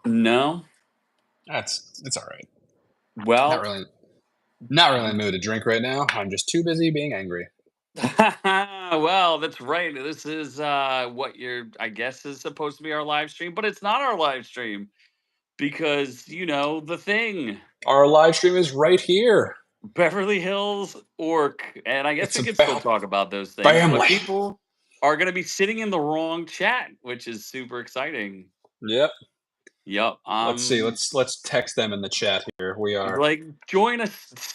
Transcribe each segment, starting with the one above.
No. It's all right. Not Well, really. Not really in the mood to drink right now. I'm just too busy being angry. well, that's right. This is what I guess is supposed to be our live stream, but it's not our live stream because, the thing. Our live stream is right here. Beverly Hills Orc. And I guess It's we could still about talk about those things, but family. people are going to be sitting in the wrong chat, which is super exciting. Yep. Yep. Let's see. Let's text them in the chat here. Like join a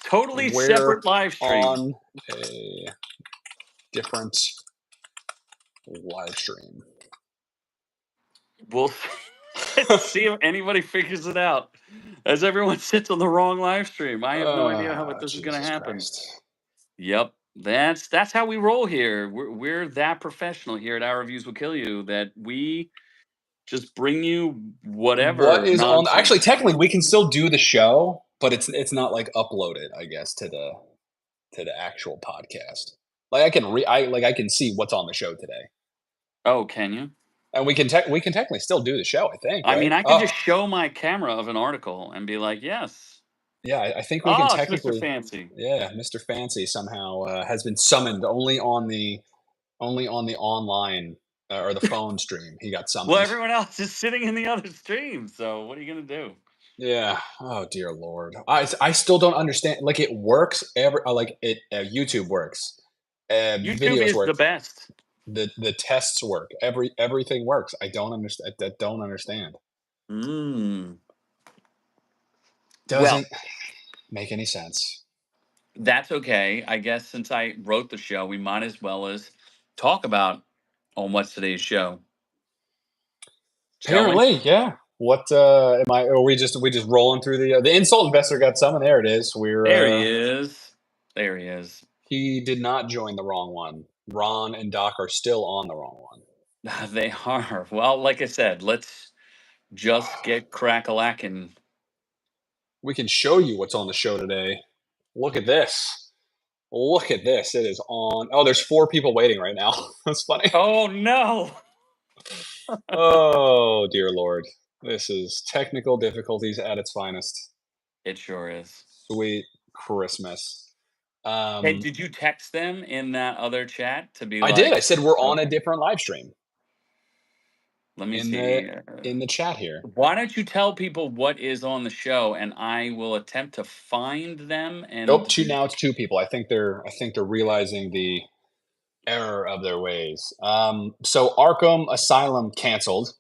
totally We're separate live stream. on a different live stream. We'll see if anybody figures it out. As everyone sits on the wrong live stream. I have no idea how this is going to Jesus happen. Christ. Yep. That's how we roll here. We're that professional here at Our Reviews Will Kill You that we just bring you whatever What is on? nonsense. Actually, technically, we can still do the show, but it's not like uploaded, I guess, to the actual podcast. Like I can see what's on the show today, Oh, can you? and we can technically still do the show. I think. I Right? mean, I can just show my camera of an article and be like, yes. Yeah, I think we can Oh, it's Mr. technically. Fancy. Yeah, Mr. Fancy somehow has been summoned only on the online or the phone stream. He got summoned. Well, everyone else is sitting in the other stream, so what are you going to do? Yeah. Oh dear Lord. I still don't understand. Like it works. YouTube works. YouTube Videos is work. the best. The tests work. Everything works. I don't understand. I don't understand. Doesn't make any sense. That's okay. I guess since I wrote the show, we might as well as talk about on what's today's show. Apparently, yeah. What am I? Are we just rolling through the insult investor got summoned? There it is. There he is. There he is. He did not join the wrong one. Ron and Doc are still on the wrong one. They are. Well, like I said, let's just get crack-a-lackin'. We can show you what's on the show today. Look at this. Look at this. It is on. Oh, there's 4 people waiting right now. That's funny. Oh, no. Oh, dear Lord. This is technical difficulties at its finest. It sure is. Sweet Christmas. Hey, did you text them in that other chat to be I like... did. I said we're on a different live stream. Let me see. In the chat here. Why don't you tell people what is on the show, and I will attempt to find them. And nope. Now it's 2 people. I think they're realizing the error of their ways. So Arkham Asylum canceled.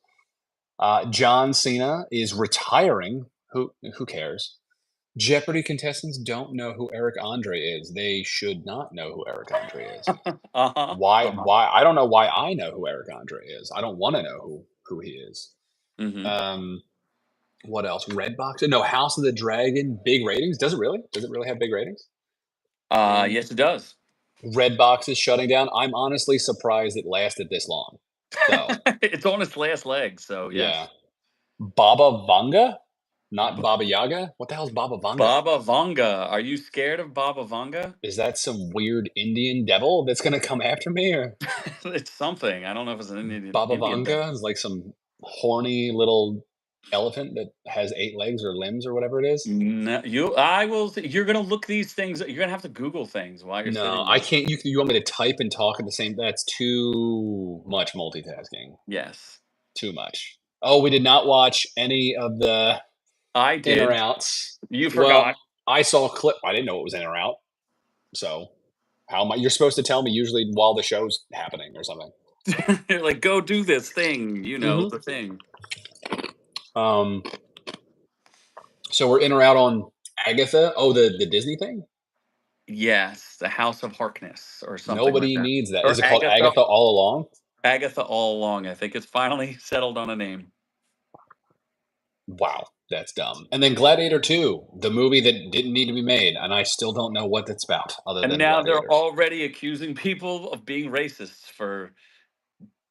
John Cena is retiring. Who cares? Jeopardy contestants don't know who Eric Andre is. They should not know who Eric Andre is. Why? I don't know why I know who Eric Andre is. I don't want to know who he is. What else? Redbox? No, House of the Dragon. Big ratings. Does it really? Does it really have big ratings? Yes, it does. Redbox is shutting down. I'm honestly surprised it lasted this long. So it's on its last leg. So yes. Yeah. Baba Vanga. Not Baba Yaga? What the hell is Baba Vanga? Baba Vanga. Are you scared of Baba Vanga? Is that some weird Indian devil that's going to come after me? Or? It's something. I don't know if it's an Indian. Baba Vanga is like some horny little elephant that has 8 legs or limbs or whatever it is. No, you're going to look these things. You're going to have to Google things while you're sitting. No, I can't. You want me to type and talk at the same? That's too much multitasking. Yes. Too much. Oh, we did not watch any of the... I did. In or outs. You forgot. Well, I saw a clip. I didn't know it was in or out. So, how am I? You're supposed to tell me usually while the show's happening or something. Like, go do this thing. The thing. So we're in or out on Agatha. Oh, the Disney thing. Yes, the House of Harkness or something. Nobody like that. needs that. Is it called Agatha All Along? Agatha All Along. I think it's finally settled on a name. Wow. That's dumb. And then Gladiator 2, the movie that didn't need to be made, and I still don't know what that's about. And now they're already accusing people of being racist for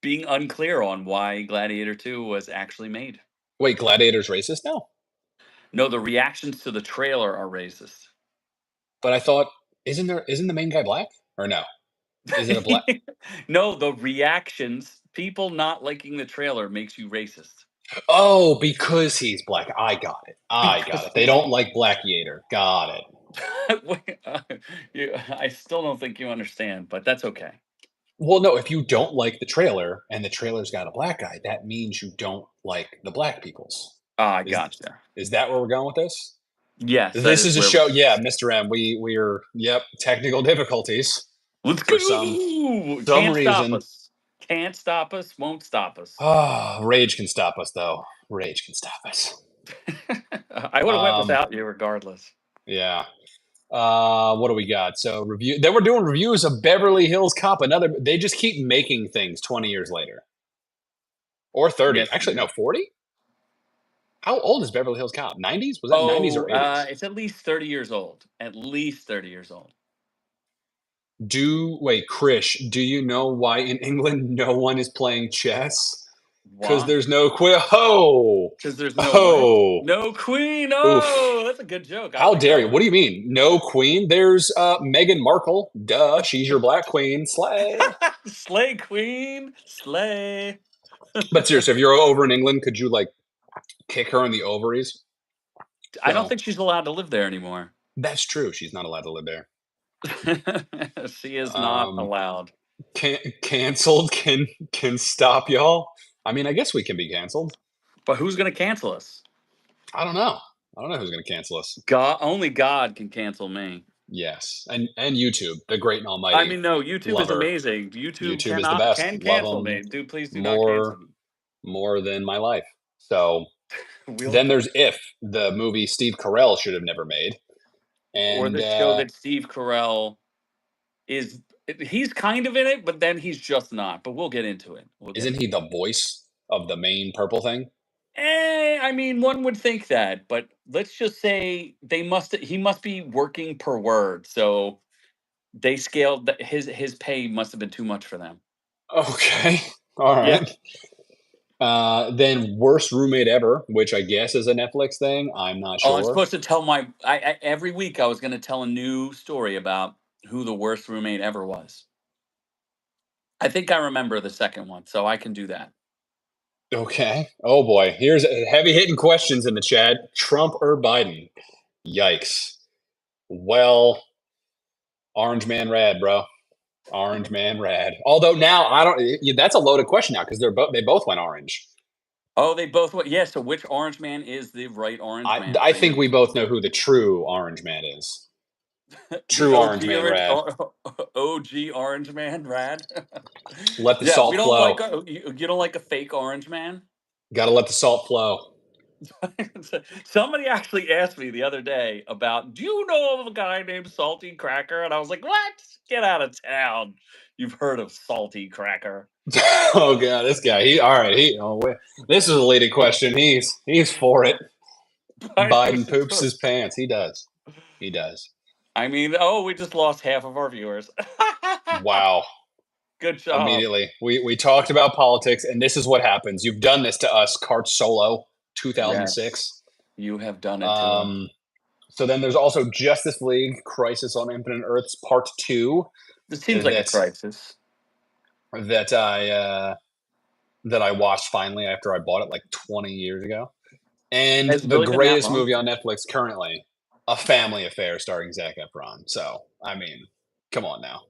being unclear on why Gladiator 2 was actually made. Wait, Gladiator's racist now? No, the reactions to the trailer are racist. But I thought, isn't the main guy black? Or no? Is it a black? No, the reactions, people not liking the trailer makes you racist. Oh, because he's black. I got it. I got Because it. They don't like Gladiator. Got it. Wait, I still don't think you understand, but that's okay. Well, no, if you don't like the trailer and the trailer's got a black guy, that means you don't like the black peoples. Ah, I Is gotcha. is that where we're going with this? Yes, that This is is a where. show, yeah, Mr. M. We're yep, technical difficulties Let's for go! some Can't stop reason. us. Can't stop us. Won't stop us. Ah, rage can stop us though. Rage can stop us. I would have went Um, without you regardless. yeah. What do we got? So review. Then we're doing reviews of Beverly Hills Cop. Another. They just keep making things 20 years later or 30. Yes, Actually, indeed. no, 40. How old is Beverly Hills Cop? 90s? Was that 90s Oh, or 80s? it's at least 30 years old. At least 30 years old. Do wait, Krish. Do you know why in England no one is playing chess? Because Why? there's no quit. Oh, Because there's no what? oh, No queen. oof. Oh, that's a good joke. I How like dare that you? What one. do you mean? No queen? There's Meghan Markle. Duh, she's your black queen. Slay. Slay queen. Slay. But seriously, if you're over in England, could you like kick her in the ovaries? I don't So think she's allowed to live there anymore. that's true. She's not allowed to live there. She is not Um, allowed. canceled can stop y'all. I mean, I guess we can be canceled. But who's going to cancel us? I don't know. I don't know who's going to cancel us. God, only God can cancel me. Yes, and YouTube, the great and I almighty, mean, no, YouTube love is her. amazing. YouTube YouTube is the best. can Love cancel them me. Dude, please do not cancel more me. more than my life. So We'll then there's If, the movie Steve Carell should have never made, or and the show that Steve Carell is he's kind of in it, but then he's just not. But we'll get into it. We'll get isn't he into the voice of the main purple thing? I mean, one would think that, but let's just say he must be working per word. So they scaled his pay must have been too much for them. Okay, all Yeah. right. Then Worst Roommate Ever, which I guess is a Netflix thing. I'm not Oh, I'm sure. supposed to tell I every week I was going to tell a new story about who the worst roommate ever was. I think I remember the second one, so I can do that. Okay. Oh boy, here's heavy hitting questions in the chat. Trump or Biden? Yikes. Well, Orange Man Rad, bro. Orange Man Rad. Although now I don't. That's a loaded question now because they both went orange. Oh, they both went. Yeah, so which orange man is the right orange man I for think you? we both know who the true Orange Man is. The True Orange Man Rad. OG orange man, rad. Let the Yeah, we salt don't like flow. you don't like a fake orange man. Got to let the salt flow. Somebody actually asked me the other day about, do you know of a guy named Salty Cracker? And I was like, what? Get out of town. You've heard of Salty Cracker. Oh god, this guy. He all right. Wait. This is a leading question. He's for it. Biden poops his pants. He does. He does. I mean, oh, we just lost half of our viewers. Wow. Good job. Immediately. We talked about politics, and this is what happens. You've done this to us, Cart Solo, Yes, 2006. you have done it to him. Um, so then there's also Justice League Crisis on Infinite Earths Part 2 This seems like a that crisis. that I watched finally after I bought it like 20 years ago. And Has it the really been that greatest long? movie on Netflix currently, A Family Affair starring Zac Efron. So, I mean, come on now.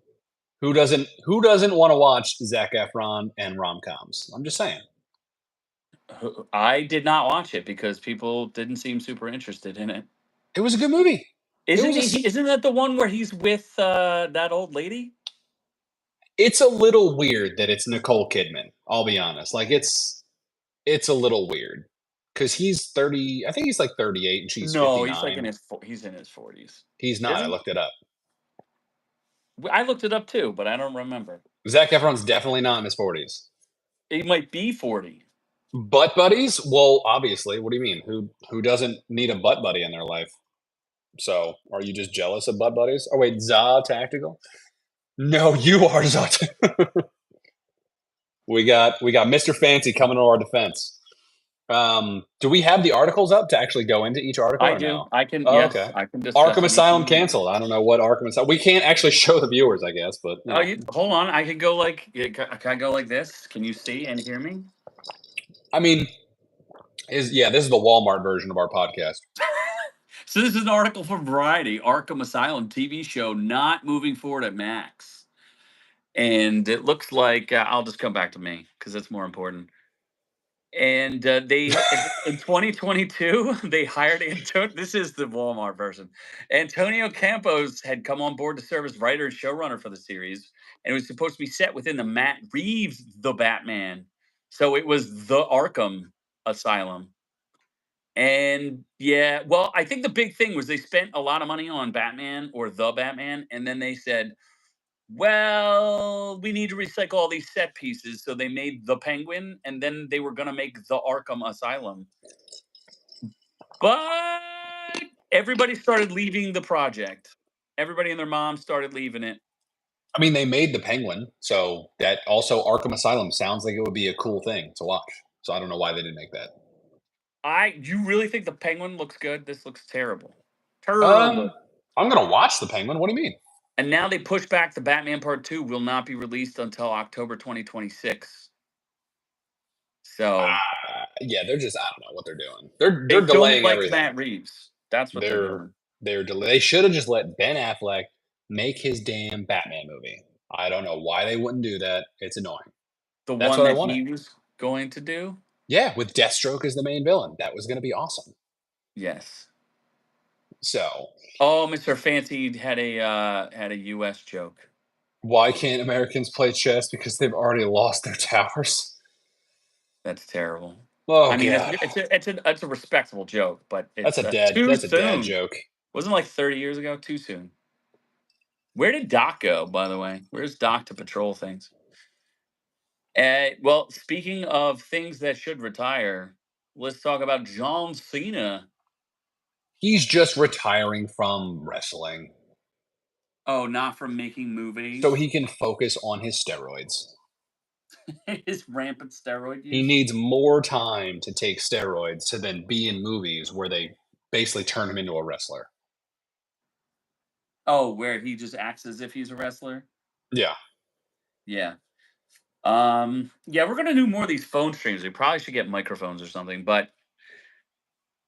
Who doesn't want to watch Zac Efron and rom-coms? I'm just saying. I did not watch it because people didn't seem super interested in it. It was a good movie. It was Isn't that the one where he's with that old lady? it's a little weird that it's Nicole Kidman. I'll be honest. Like it's a little weird because he's 30. I think he's like 38 and she's No, he's like 59. he's in his 40s. He's not. Is I he? looked it up. I looked it up too, but I don't remember. Zac Efron's definitely not in his 40s. He might be 40. Butt buddies? Well, obviously. What do you mean? Who doesn't need a butt buddy in their life? So, are you just jealous of butt buddies? Oh wait, Za Tactical? No, you are Za. We got Mr. Fancy coming to our defense. Do we have the articles up to actually go into each article I or do. no? I can Oh, yes, okay. I can discuss Arkham anything Asylum you want. canceled. I don't know what Arkham Asylum. We can't actually show the viewers, I guess, but Oh, you hold on. I could go like can I go like this? Can you see and hear me? I mean, This is the Walmart version of our podcast. So this is an article from Variety. Arkham Asylum TV show not moving forward at Max. And it looks like I'll just come back to me because that's more important. And they in 2022 they hired Antonio. This is the Walmart version. Antonio Campos had come on board to serve as writer and showrunner for the series, and it was supposed to be set within the Matt Reeves The Batman. So it was the Arkham Asylum. And yeah, well, I think the big thing was they spent a lot of money on Batman or the Batman, and then they said, well, we need to recycle all these set pieces. So they made the Penguin, and then they were going to make the Arkham Asylum. But everybody started leaving the project. Everybody and their mom started leaving it. I mean, they made the Penguin, so that also Arkham Asylum sounds like it would be a cool thing to watch. So I don't know why they didn't make that. You really think the Penguin looks good? This looks terrible. Um, Terrible. I'm gonna watch the Penguin. What do you mean? And now they push back the Batman Part 2 will not be released until October 2026. So Yeah, they're just I don't know what they're doing. They're they don't delaying like everything. Matt Reeves. That's what they're They're doing. They should have just let Ben Affleck make his damn Batman movie. I don't know why they wouldn't do that. It's annoying. The That's one what I that wanted. he was going to do? Yeah, with Deathstroke as the main villain. That was gonna be awesome. Yes. So Oh, Mr. Fancy had a US joke. why can't Americans play chess? Because they've already lost their towers. That's terrible. Oh I mean, god. it's a respectable joke, but That's it's a dad too that's a dad soon. joke. Wasn't like 30 years ago. Too soon. Where did Doc go, by the way? Where's Doc to patrol things? Well, speaking of things that should retire, let's talk about John Cena. He's just retiring from wrestling Oh, not from making so movies. he can focus on his steroids. His rampant steroid He use. needs more time to take steroids to then be in movies where they basically turn him into a wrestler. Oh, where he just acts as if he's a wrestler. Yeah. Yeah. Yeah, we're gonna do more of these phone streams. We probably should get microphones or something. But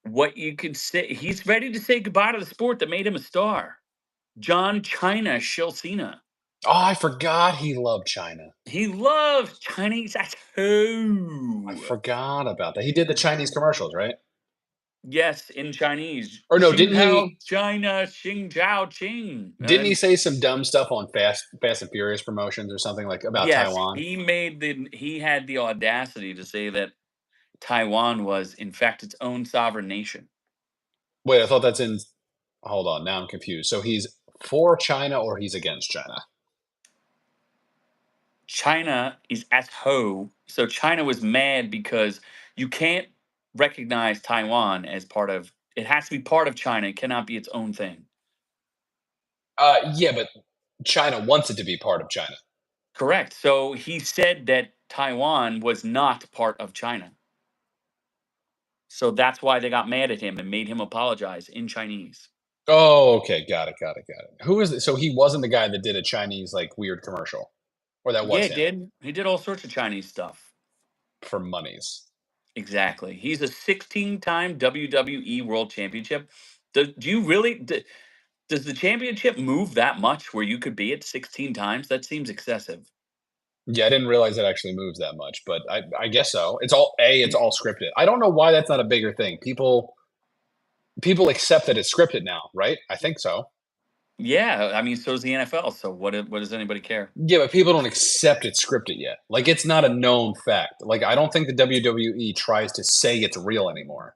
what you could say, he's ready to say goodbye to the sport that made him a star. John China Cena. Oh, I forgot he loved China. He loves Chinese I tattoo. forgot about that. He did the Chinese commercials, right? Yes, in Chinese. Or no, Xinghao China Xing Zhao Qing. didn't he say some dumb stuff on Fast and Furious promotions or something like about Yes, Taiwan? he had the audacity to say that Taiwan was in fact its own sovereign nation. Wait, I thought that's in hold on, now I'm confused. So he's for China or he's against China? China is at ho. So China was mad because you can't recognize Taiwan as part of it has to be part of China. It cannot be its own thing. Yeah, but China wants it to be part of China. Correct. So he said that Taiwan was not part of China. So that's why they got mad at him and made him apologize in Chinese. Oh, okay, got it. Who is it? So he wasn't the guy that did a Chinese like weird commercial, or that Yeah, was he him did. He did all sorts of Chinese stuff. for monies. Exactly. He's a 16-time WWE World Championship. Do you really does the championship move that much where you could be it 16 times? That seems excessive. Yeah, I didn't realize it actually moves that much, but I guess so. It's all scripted. I don't know why that's not a bigger thing. People accept that it's scripted now, right? I think so. Yeah, I mean, so is the NFL. So what does anybody care? Yeah, but people don't accept it's scripted yet. Like it's not a known fact. Like I don't think the WWE tries to say it's real anymore.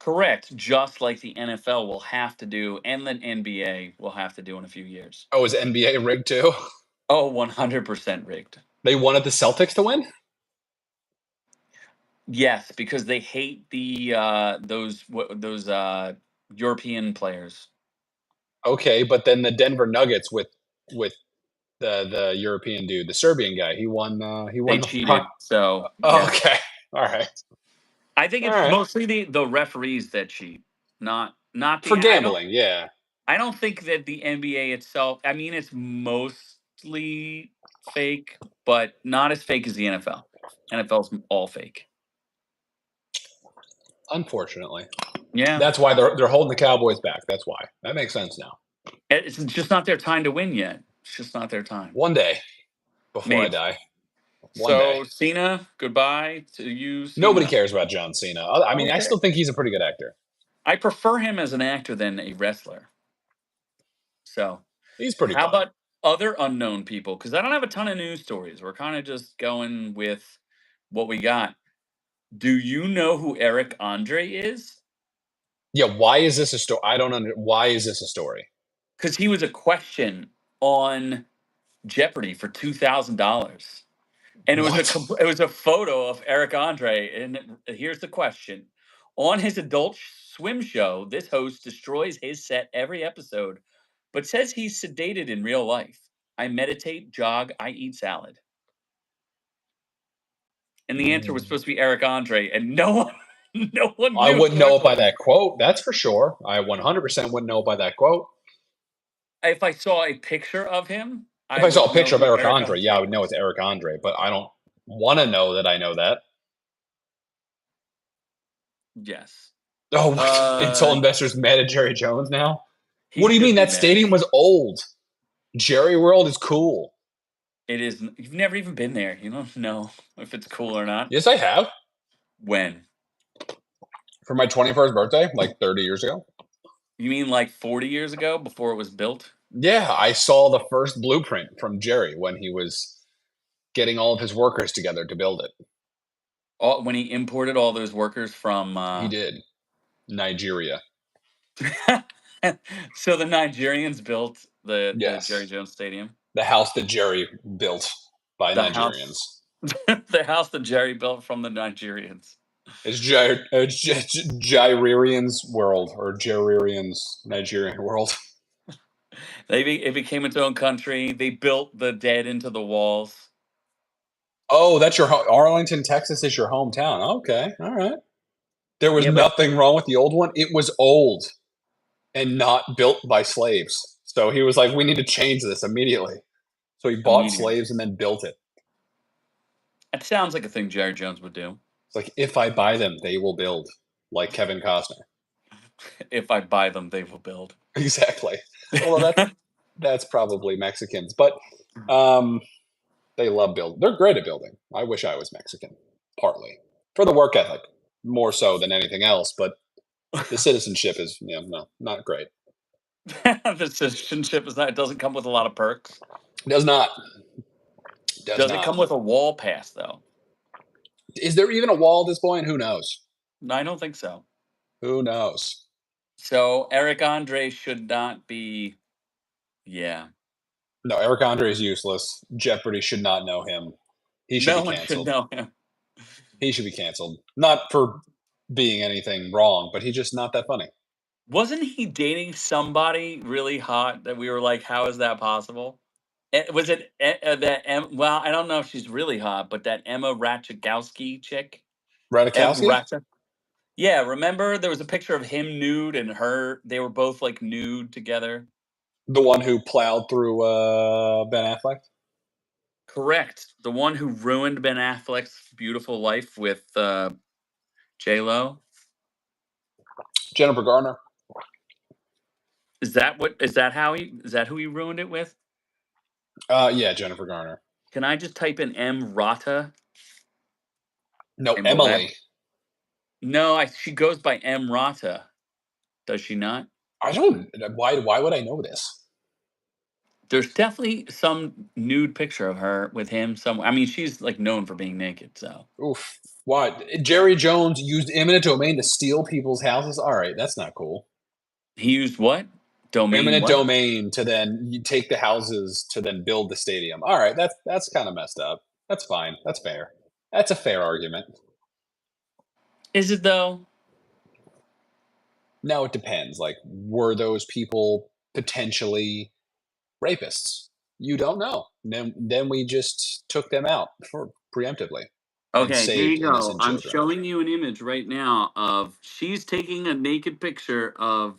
Correct. Just like the NFL will have to do, and the NBA will have to do in a few years. Oh, is NBA rigged too? Oh, 100% rigged. They wanted the Celtics to win? Yes, because they hate the those European players. Okay, but then the Denver Nuggets with the European dude, the Serbian guy, he They won the cheated. So Oh, yeah, okay. All right. I think All it's right. mostly the referees that cheat, not For the. gambling, yeah. I don't think that the NBA itself. I mean, it's mostly fake, but not as fake as the NFL. NFL's all fake. Unfortunately. Yeah. That's why they're holding the Cowboys back. That's why. That makes sense now. It's just not their time to win yet. It's just not their time. One day before I Maybe. die. One day. So Cena, goodbye to you, Nobody Cena. cares about John Cena. I mean, I Okay. still think he's a pretty good actor. I prefer him as an actor than a wrestler. So, He's pretty how fun. about other unknown people? Because I don't have a ton of news stories. We're kind of just going with what we got. Do you know who Eric Andre is? Yeah, why is this a story? I don't under. Why is this a story? Because he was a question on Jeopardy for $2,000. And What? it was a photo of Eric Andre, and here's the question: on his Adult Swim show, this host destroys his set every episode, but says he's sedated in real life. I meditate, jog, I eat salad. And the answer was supposed to be Eric Andre, and no one I knew wouldn't who know it it by was. that quote. That's for sure. I 100% wouldn't know it by that quote. If I saw a picture of him, If I I saw would a know picture of who Eric Eric Andre, yeah, I Andre would know was. it's Eric Andre, but I don't want to know that I know that. Yes. Oh, what? Until Uh, investors mad at Jerry Jones now? he What do you mean should be that mad. stadium was old? Jerry World is cool. It is. You've never even been there. You don't know if it's cool or not. Yes, I have. When? For my 21st birthday, like 30 years ago. You mean like 40 years ago before it was built? Yeah, I saw the first blueprint from Jerry when he was getting all of his workers together to build it. When he imported all those workers from. He did. Nigeria. So the Nigerians built the Jerry Yes. Jones Stadium. The house that Jerry built by The Nigerians. house, the house that Jerry built from the Nigerians. It's Jairirian's world or Jairirian's Nigerian world. It became its own country. They built the dead into the walls. Oh, that's your Arlington, Texas is your hometown. Okay, all right. There was Yeah, but nothing wrong with the old one. It was old and not built by slaves. So he was like, "We need to change this immediately." So he bought immediately, slaves and then built it. it sounds like a thing Jerry Jones would do. It's like, if I buy them, they will build, like Kevin Costner. If I buy them, they will build. Exactly. Although that's probably Mexicans, but um, they love building. They're great at building. I wish I was Mexican, partly for the work ethic, more so than anything else. But the citizenship is, no, not great. The citizenship is not. It doesn't come with a lot of perks. Does not. Does Does it not. come with a wall pass though? Is there even a wall at this point? Who knows? No, I don't think so. Who knows? So Eric Andre should not be. Yeah, No, Eric Andre is useless. Jeopardy should not know him. He should be no one should canceled. know him. He should be canceled. Not for being anything wrong, but he's just not that funny. Wasn't he dating somebody really hot that we were like, how is that possible? Was it that well, I don't know if she's really hot, but that Emma Ratajkowski chick, Radikowski? Rata. Yeah, remember there was a picture of him nude and her. They were both like nude together. The one who plowed through Ben Affleck? Correct. The one who ruined Ben Affleck's beautiful life with J Lo. Jennifer Garner? Is that what? Is that how he? Is that who he ruined it with? Yeah, Jennifer Garner. Can I just type in M Rata? No, And will that? Emily. No, she goes by M Rata. Does she not? I don't. Why would I know this? There's definitely some nude picture of her with him somewhere. I mean, she's like known for being naked, so Oof. Why? Jerry Jones used eminent domain to steal people's houses? All right, that's not cool. he used what? Domain Eminent what? domain to then you take the houses to then build the stadium. All right, that's kind of messed up. That's fine. That's fair. That's a fair argument. Is it though? Now it depends. Like, were those people potentially rapists? You don't know. Then we just took them out for preemptively and Okay, here saved you go. innocent I'm children. showing you an image right now of she's taking a naked picture of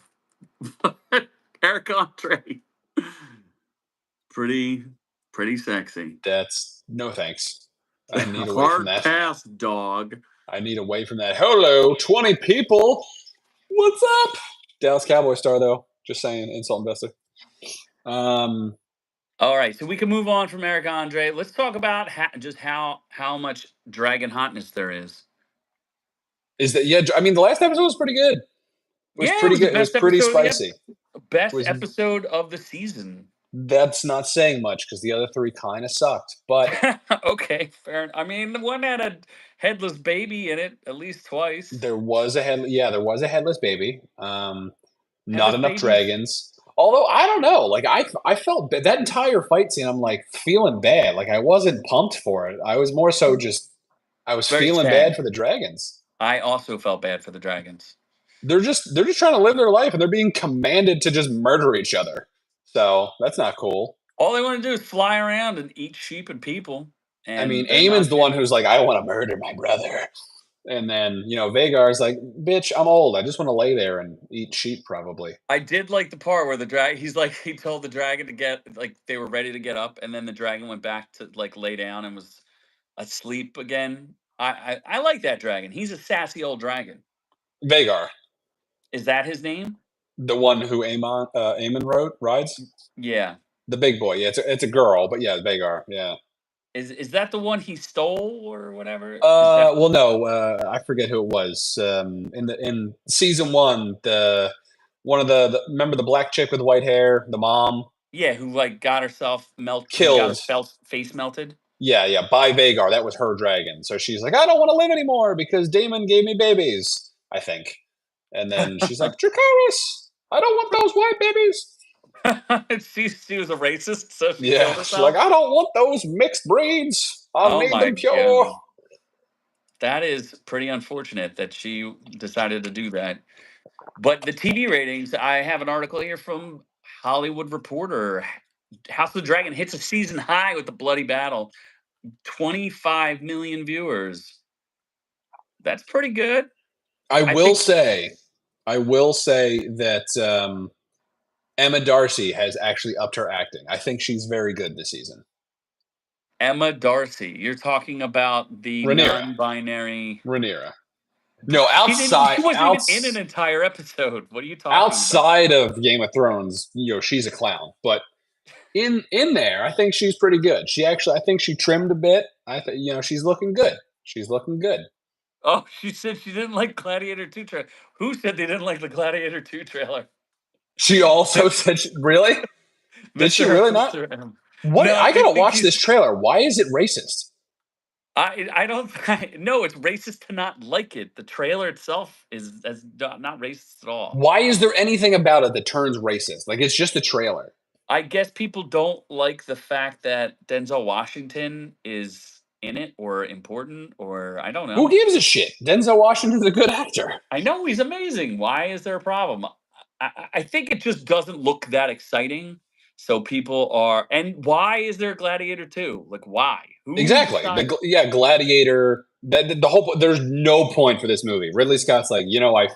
Eric Andre. Pretty, pretty sexy. That's no thanks. I need away from Hard that. pass, dog. I need away from that. Hello, 20 people. What's up? Dallas Cowboy star, though. Just saying, insult investor. Um, All right, so we can move on from Eric Andre. Let's talk about just how much dragon hotness there is. is that yeah? I mean, the last episode was pretty good. It was Yeah, it pretty was the good. It was best pretty episode. Yep, spicy. It best was episode of the season. that's not saying much because the other three kind of sucked. But Okay, fair. I mean, the one had a headless baby in it at least twice. there was a there was a headless baby. Not Headless enough babies, dragons. Although I don't know, like I felt that entire fight scene. I'm like feeling bad. Like I wasn't pumped for it. I was more so just I was very feeling bad sad. for the dragons. I also felt bad for the dragons. They're just trying to live their life and they're being commanded to just murder each other. So that's not cool. All they want to do is fly around and eat sheep and people, I mean, and they're Aemon's not the one getting. who's like, I want to murder my brother. And then, Vagar's like, bitch, I'm old. I just want to lay there and eat sheep, probably. I did like the part where the drag. He's like he told the dragon to get like they were ready to get up, and then the dragon went back to like lay down and was asleep again. I like that dragon. He's a sassy old dragon. Vagar, Is that his name? the one who Aemon rides, Yeah. the big boy. Yeah, it's a girl, but yeah, Vagar. Yeah. Is that the one he stole or whatever? Is that Well, no, I forget who it was. In season one, the one of the remember the black chick with the white hair, the mom yeah? Who like got herself who got her killed. face melted? Yeah, yeah, by Vagar. That was her dragon. So she's like, I don't want to live anymore because Damon gave me babies. I think. And then she's like, Dracarys, I don't want those white babies. She was a racist, so she killed Yeah, she's like, herself. I don't want those mixed breeds. I Oh need my them pure. god. That is pretty unfortunate that she decided to do that. But the TV ratings, I have an article here from Hollywood Reporter. House of the Dragon hits a season high with the bloody battle. 25 million viewers. That's pretty good. I I will think say, I will say that Emma Darcy has actually upped her acting. I think she's very good this season. Emma Darcy, you're talking about the Rhaenyra, non-binary. Rhaenyra. No, She wasn't even in an entire episode. What are you talking about? outside of Game of Thrones, she's a clown. But in there, I think she's pretty good. I think she trimmed a bit. I think she's looking good. She's looking good. Oh, she said she didn't like Gladiator 2 trailer. Who said they didn't like the Gladiator 2 trailer? She also said, really? Did she really not? Mr. M. What? No, I they gotta think watch this he's. trailer. Why is it racist? I don't. No, it's racist to not like it. The trailer itself is not racist at all. Why is there anything about it that turns racist? Like it's just a trailer. I guess people don't like the fact that Denzel Washington is in it or important, or I don't Who know. gives a shit? Denzel Washington's a good actor. I know he's amazing. Why is there a problem? I think it just doesn't look that exciting. So people are, and why is there Gladiator 2? Like, why? Who Exactly. decided? Yeah, Gladiator. The whole. There's no point for this movie. Ridley Scott's like,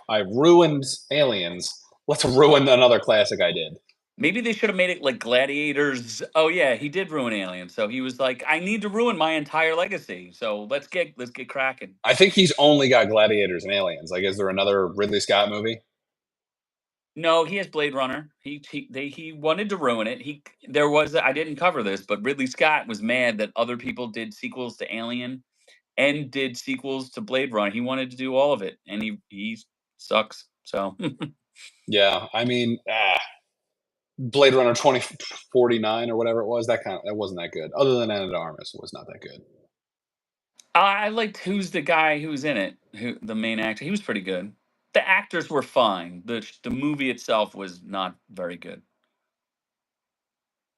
I've ruined Aliens. Let's ruin another classic I did. Maybe they should have made it like Gladiators. Oh yeah, he did ruin Alien. So he was like, I need to ruin my entire legacy. So let's get cracking. I think he's only got Gladiators and Aliens. Like, is there another Ridley Scott movie? No, he has Blade Runner. He wanted to ruin it. I didn't cover this, but Ridley Scott was mad that other people did sequels to Alien and did sequels to Blade Runner. He wanted to do all of it, and he sucks. So Yeah, I mean, Blade Runner 2049 or whatever it was. That wasn't that good. Other than Anna de Armas, it was not that good. I liked who's the guy who was in it, who the main actor. He was pretty good. The actors were fine. The movie itself was not very good.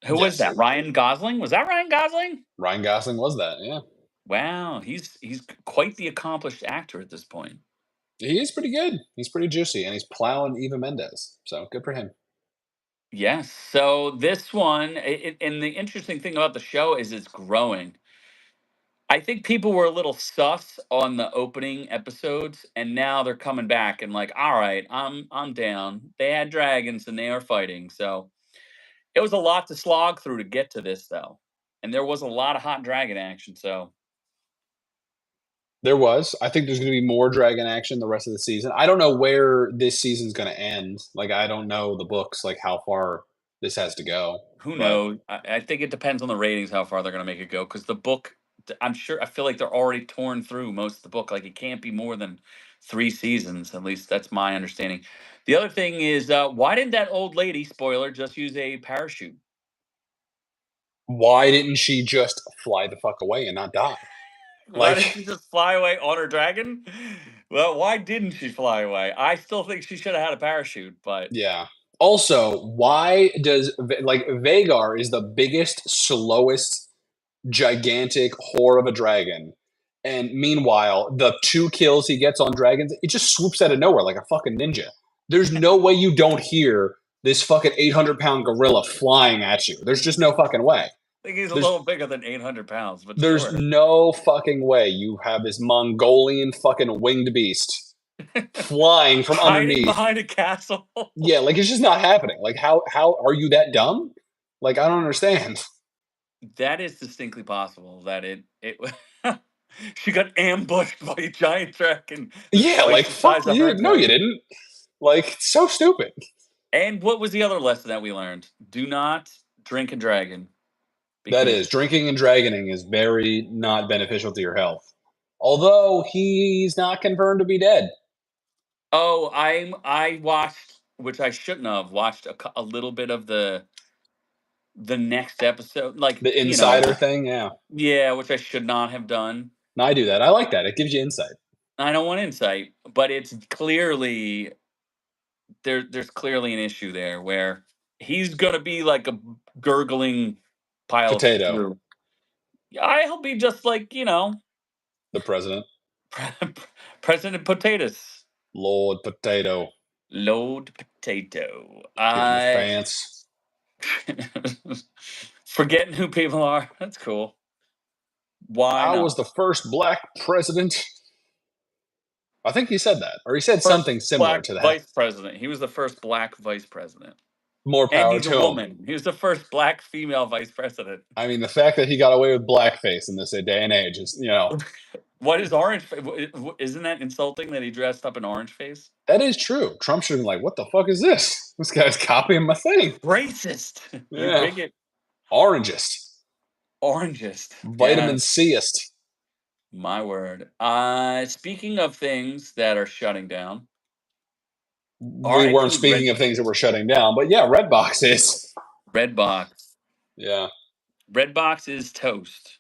Who was Yes, that? Ryan Gosling? Was that Ryan Gosling? Ryan Gosling was that. Yeah, Wow, he's quite the accomplished actor at this point. he is pretty good. He's pretty juicy, and he's plowing Eva Mendes. So good for him. Yes. So this one, and the interesting thing about the show is it's growing. I think people were a little sus on the opening episodes, and now they're coming back and like, all right, I'm down. They had dragons and they are fighting, so it was a lot to slog through to get to this though, and there was a lot of hot dragon action. So There was. I think there's going to be more dragon action the rest of the season. I don't know where this season's going to end. Like, I don't know the books, like how far this has to go. Who But knows? I think it depends on the ratings how far they're going to make it go. Because the book, I'm sure, I feel like they're already torn through most of the book. Like it can't be more than 3 seasons. At least that's my understanding. The other thing is, why didn't that old lady, spoiler, just use a parachute? why didn't she just fly the fuck away and not die? Why didn't Like, she just fly away on her dragon? Well, why didn't she fly away? I still think she should have had a parachute, but yeah. Also, why does like Vagar is the biggest, slowest, gigantic whore of a dragon, and meanwhile, the 2 kills he gets on dragons, it just swoops out of nowhere like a fucking ninja. There's no way you don't hear this fucking 800-pound gorilla flying at you. There's just no fucking way. I think he's a There's little bigger than 800 pounds, but there's sure. no fucking way you have this Mongolian fucking winged beast flying from Hiding underneath. behind a castle. Yeah, like it's just not happening. Like how are you that dumb? Like I don't understand. That is distinctly possible that it she got ambushed by a giant dragon that's Yeah, twice like the fuck size of her you. No, you dragon. didn't. Like so stupid. And what was the other lesson that we learned? Do not drink a dragon That because is drinking and dragoning is very not beneficial to your health. Although he's not confirmed to be dead. oh, I watched, which I shouldn't have watched a little bit of the next episode, like The insider thing, yeah. yeah, which I should not have done. No, I do that. I like that. It gives you insight. I don't want insight, but it's clearly there's clearly an issue there where he's gonna be like a gurgling pile of Potato, stew. I hope he just like the president. President Potatoes, Lord Potato. load potato. Getting the I fence. forgetting who people are. That's cool. Why I was not? the first black president. I think he said that. Or he said First something similar black to that. vice president. He was the first black vice president, More and power he's a to him. woman. He was the first black female vice president. I mean, the fact that he got away with blackface in this day and age is, What is orange? Isn't that insulting that he dressed up in orange face? that is true. Trump should have been like, what the fuck is this? This guy's copying my thing. Racist. You Yeah. bigot. Orangist. Orangist. Vitamin Yeah, Cist. my word. Speaking of things that are shutting down, We I weren't think speaking of things that were shutting down, but yeah, Redbox is. Redbox. Yeah. Redbox is toast.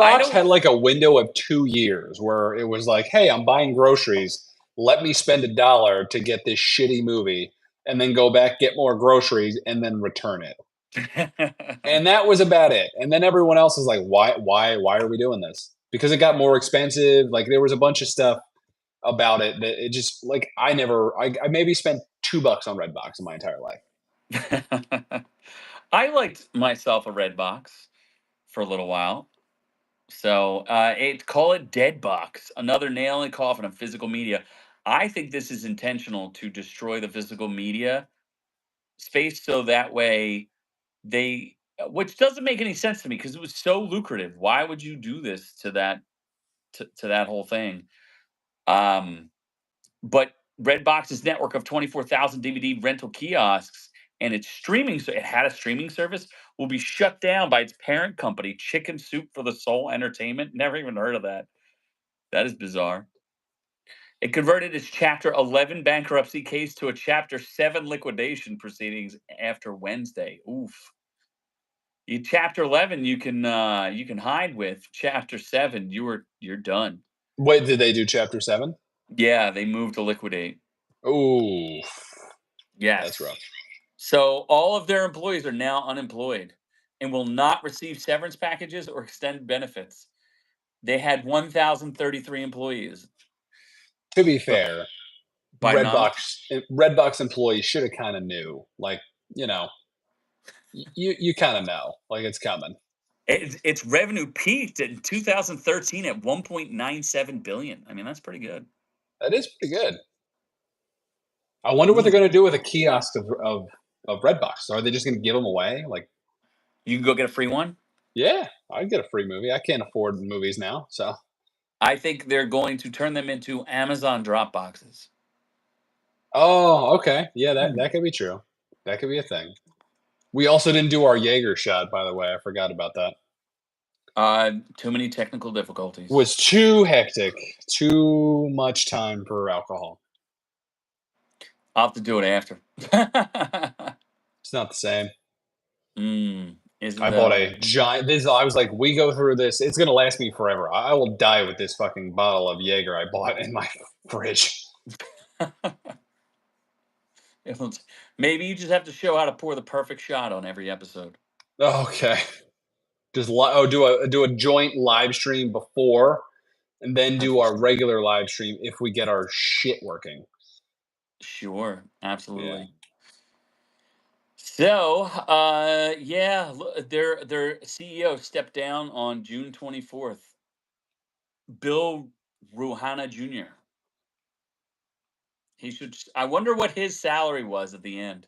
I Redbox don't. had like a window of 2 years where it was like, hey, I'm buying groceries. Let me spend $1 to get this shitty movie and then go back, get more groceries, and then return it. And that was about it. And then everyone else is like, why are we doing this? Because it got more expensive. Like there was a bunch of stuff about it that it just like I maybe spent $2 on Redbox in my entire life. I liked myself a Redbox for a little while. So call it Dead Box, another nail in the coffin of physical media. I think this is intentional to destroy the physical media space so that way which doesn't make any sense to me because it was so lucrative. Why would you do this to that whole thing? Um, but Redbox's network of 24,000 DVD rental kiosks and its streaming, so it had a streaming service, will be shut down by its parent company, Chicken Soup for the Soul Entertainment. Never even heard of that. That is bizarre. It converted its Chapter 11 bankruptcy case to a Chapter 7 liquidation proceedings after Wednesday. Oof. You Chapter 11 you can hide with. Chapter 7 you're done. Wait, did they do Chapter 7? Yeah, they moved to liquidate. Ooh, that's Yes. rough. So all of their employees are now unemployed and will not receive severance packages or extended benefits. They had 1,033 employees. To be So fair, by none. Redbox employees should have kind of knew. Like, you know, you kind of know, like it's coming. Its revenue peaked in 2013 at 1.97 billion. I mean, that's pretty good. That is pretty good. I wonder what they're Mm. going to do with a kiosk of Redbox. Are they just going to give them away? Like, You can go get a free one. yeah, I'd get a free movie. I can't afford movies now, so I think they're going to turn them into Amazon drop boxes. Oh, okay. Yeah, that could be true. That could be a thing. We also didn't do our Jaeger shot, by the way. I forgot about that. Too many technical difficulties. Was too hectic. Too much time for alcohol. I'll have to do it after. It's not the same. Is it I bought though? a giant. This I was like, we go through this. It's gonna last me forever. I will die with this fucking bottle of Jaeger I bought in my fridge. Maybe you just have to show how to pour the perfect shot on every episode. Okay. Just do a joint live stream before, and then do our regular live stream if we get our shit working. Sure, Yeah. absolutely. So, yeah, their CEO stepped down on June 24th. Bill Ruhana Jr. He should. I wonder what his salary was at the end.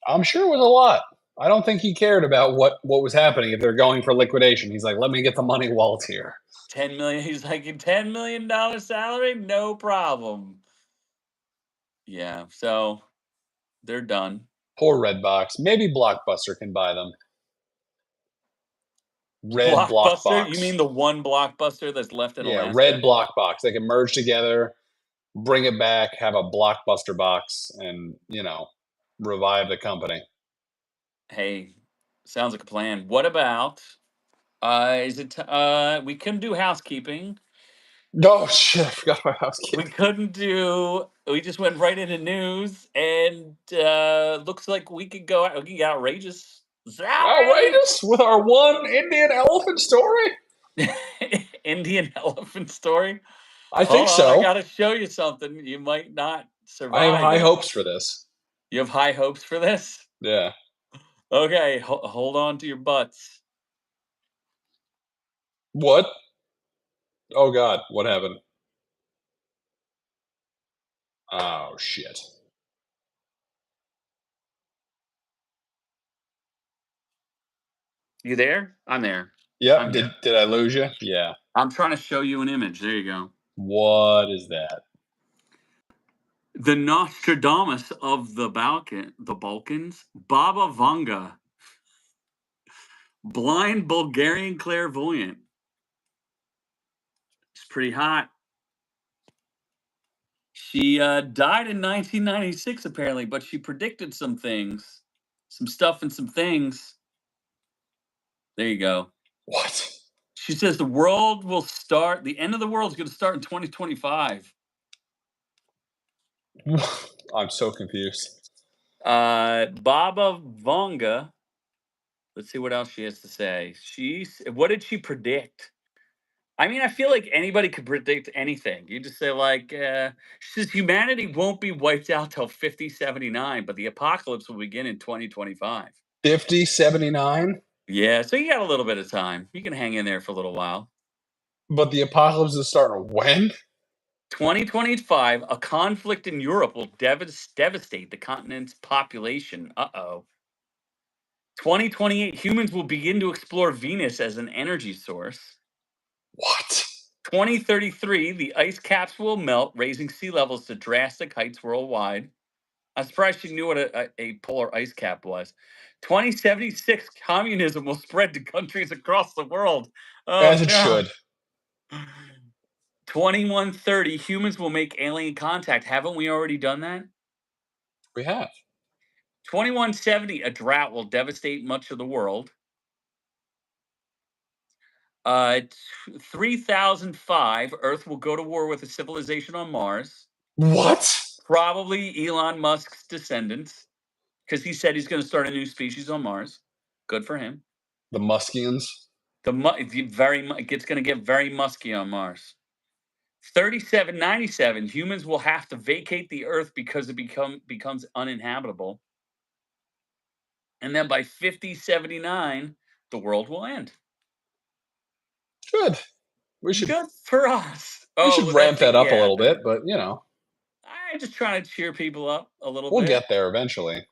I'm sure it was a lot. I don't think he cared about what was happening if they're going for liquidation. He's like, let me get the money while it's here. 10 million. He's like, $10 million salary, no problem. Yeah, so they're done. Poor Redbox. Maybe Blockbuster can buy them. Red Blockbuster? You Blockbox. mean the one Blockbuster that's left in Yeah, Alaska? Red Blockbox. They can merge together, bring it back, have a Blockbuster box, and revive the company. Hey, sounds like a plan. What about is it we couldn't do housekeeping. Oh shit! I forgot about We housekeeping. couldn't do we just went right into news and looks like we could go we can get outrageous. Outrageous with our one Indian elephant story. Indian elephant story. I think Hold on, I so. gotta show you something. You might not I have survive high it. hopes for this. You have high hopes for this? Yeah. Okay, hold on to your butts. What? Oh God! What happened? Oh shit! You there? I'm there. Yep. I'm Did I lose you? Yeah. I'm trying to show you an image. There you go. What is that? The Nostradamus of the Balkans, Baba Vanga, blind Bulgarian clairvoyant. It's pretty hot. She died in 1996, apparently, but she predicted some things, some stuff, and some things. There you go. What? She says the end of the world is going to start in 2025. I'm so confused. Baba Vanga. Let's see what else she has to say. What did she predict? I mean, I feel like anybody could predict anything. You just say like, she says humanity won't be wiped out till 5079, but the apocalypse will begin in 2025. 5079. Yeah, so you got a little bit of time. You can hang in there for a little while. But the apocalypse is starting when? 2025, a conflict in Europe will devastate the continent's population. Uh-oh. 2028, humans will begin to explore Venus as an energy source. What? 2033, the ice caps will melt, raising sea levels to drastic heights worldwide. I'm surprised you knew what a polar ice cap was. 2076, communism will spread to countries across the world. Oh, As it no. should. 2130, humans will make alien contact. Haven't we already done that? We have. 2170, a drought will devastate much of the world. 3005, Earth will go to war with a civilization on Mars. What? Probably Elon Musk's descendants, because he said he's going to start a new species on Mars. Good for him. The Muskians. It's going to get very musky on Mars. 3797, humans will have to vacate the Earth because it becomes uninhabitable. And then by 5079, the world will end. Good. We should Good for us. we should Well, ramp that up a little but bit, but I just trying to cheer people up a little we'll bit. get there eventually.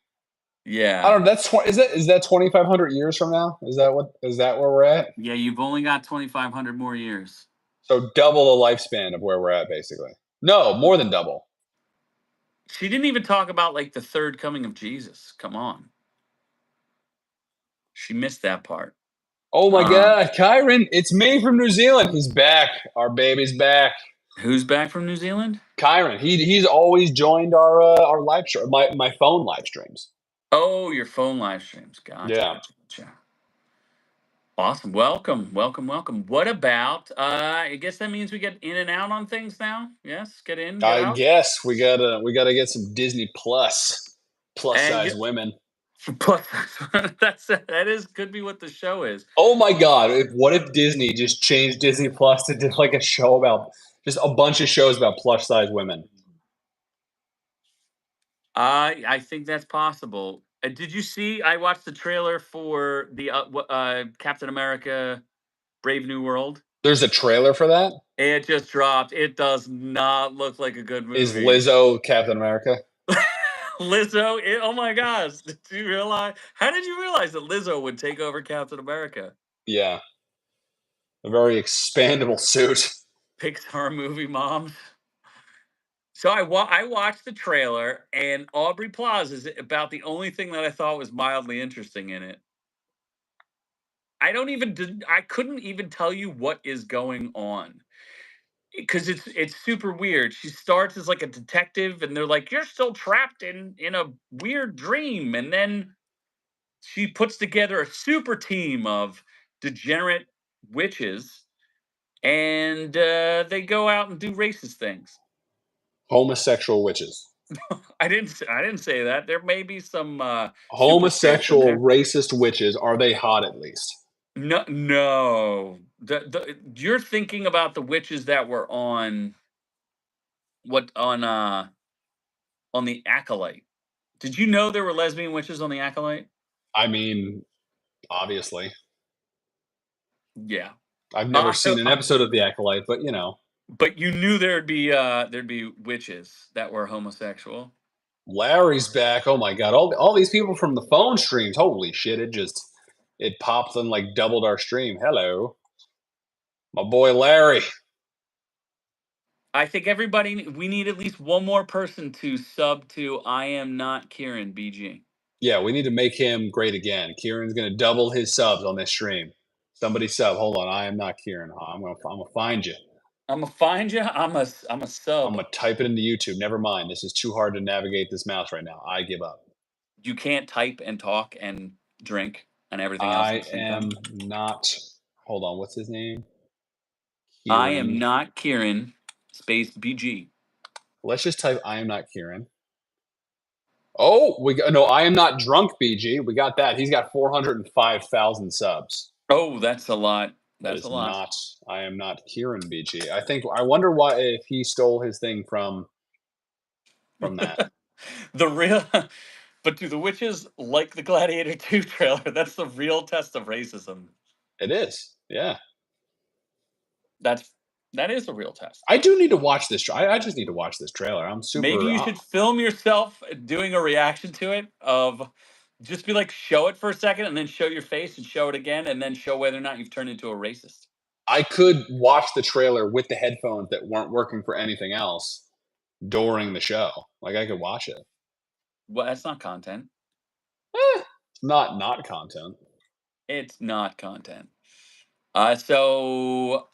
Yeah. I don't know. Is that 2,500 years from now? Is that where we're at? Yeah, you've only got 2,500 more years. So double the lifespan of where we're at, basically. No, more than double. She didn't even talk about like the third coming of Jesus. Come on. She missed that part. Oh my Um, God, Kyron, it's me from New Zealand. He's back. Our baby's back. who's back from New Zealand? Kyron, he's always joined our live stream, my phone live streams. Oh, your phone live streams. Gotcha, Yeah, gotcha, gotcha. Awesome. Welcome, welcome, welcome. What about I guess that means we get in and out on things now? Yes, get in, get I out. guess we gotta get some Disney plus And size get women. plus that is could be what the show is. Oh my God, what if Disney just changed Disney Plus to do like a show about just a bunch of shows about plus size women? I think that's possible. Did you see? I watched the trailer for the Captain America: Brave New World. There's a trailer for that. It just dropped. It does not look like a good Is movie. Lizzo Captain America? Lizzo, oh my gosh! Did you realize? How did you realize that Lizzo would take over Captain America? Yeah, a very expandable suit. Pixar movie moms. So I watched the trailer, and Aubrey Plaza is about the only thing that I thought was mildly interesting in it. I couldn't even tell you what is going on because it's super weird. She starts as like a detective, and they're like, "You're still trapped in a weird dream," and then she puts together a super team of degenerate witches, and they go out and do racist things. Homosexual witches. I didn't say that. There may be some super spirits in Homosexual there. racist witches. Are they hot at least? No, no. You're thinking about the witches that were on what on the Acolyte. Did you know there were lesbian witches on the Acolyte? I mean, obviously. Yeah. I've never Uh, seen an episode of The Acolyte, but you know, but you knew there'd be witches that were homosexual. Larry's back. Oh my God, all these people from the phone streams. Holy shit! It popped and like doubled our stream. Hello, my boy Larry. I think we need at least one more person to sub to I am not Kieran BG. Yeah, we need to make him great again. Kieran's gonna double his subs on this stream. Somebody sub. Hold on, I am not Kieran. I'm gonna find you. I'm gonna find you. I'm a I'm sub. gonna type it into YouTube. Never mind. This is too hard to navigate this mouse right now. I give up. You can't type and talk and drink and everything else at I the same time. am not. Hold on. What's his name? I am Kieran. not Kieran space BG. Let's just type I am not Kieran. Oh, we got no. I am not drunk. BG. We got that. He's got 405,000 subs. Oh, that's a lot. That That's a is lot. not. I am not Kieran. BG. I think. I wonder why if he stole his thing from that. The real but do the witches like the Gladiator 2 trailer? That's the real test of racism. It is. Yeah. That's that is the real test. I do need to watch this. I just need to watch this trailer. I'm Maybe super. you should film yourself doing a reaction to it of just be like show it for a second and then show your face and show it again and then show whether or not you've turned into a racist. I could watch the trailer with the headphones that weren't working for anything else during the show. Like I could watch it. Well, that's not content. It's not content. It's not content. So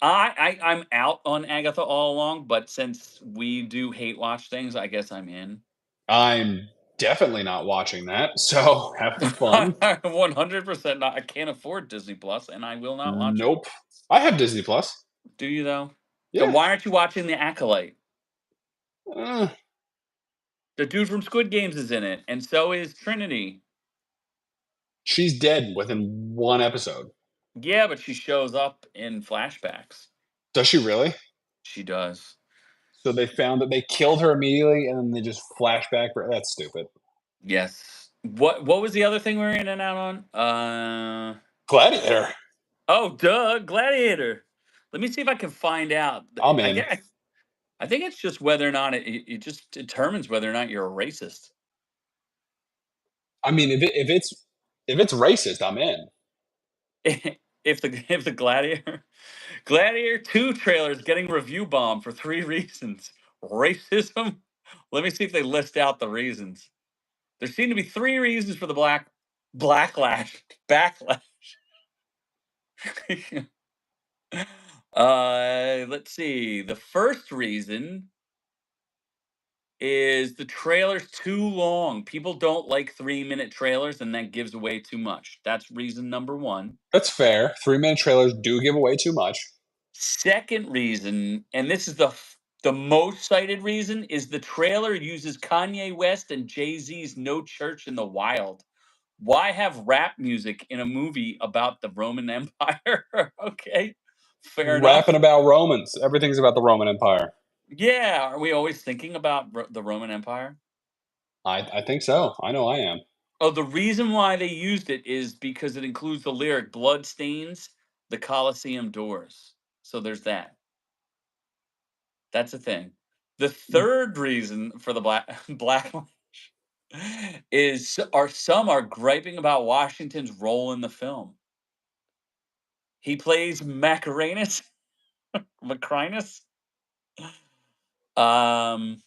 I'm out on Agatha all along, but since we do hate watch things, I guess I'm in. I'm definitely not watching that. So have fun. 100% not. I can't afford Disney Plus, and I will not watch it. Nope. I have Disney Plus. Do you though? Then Yeah. why aren't you watching The Acolyte? Uh, The dude from Squid Games is in it, and so is Trinity. she's dead within one episode. Yeah, but she shows up in flashbacks. Does she really? She does. So they found that they killed her immediately and then they just flashback. That's stupid. Yes. What was the other thing we were in and out on? Gladiator. Oh, duh, Gladiator. Let me see if I can find out. I'm I in. get. I think it's just whether or not it just determines whether or not you're a racist. I mean, if it's racist, I'm in. if the Gladiator 2 trailer is getting review bombed for 3 reasons. Racism. Let me see if they list out the reasons. There seem to be 3 reasons for the backlash. Let's see. The first reason is the trailer's too long. People don't like 3-minute trailers, and that gives away too much. That's reason number 1. That's fair. 3-minute trailers do give away too much. Second reason, and this is the most cited reason, is the trailer uses Kanye West and Jay-Z's No Church in the Wild. Why have rap music in a movie about the Roman Empire? Okay, fair Rapping enough. about Romans. Everything's about the Roman Empire. Yeah, are we always thinking about the Roman Empire? I think so. I know I am. Oh, the reason why they used it is because it includes the lyric "Blood stains the Colosseum doors." So there's that. That's a thing. The third reason for the black is some are griping about Washington's role in the film. He plays Macrinus. Macrinus. Um,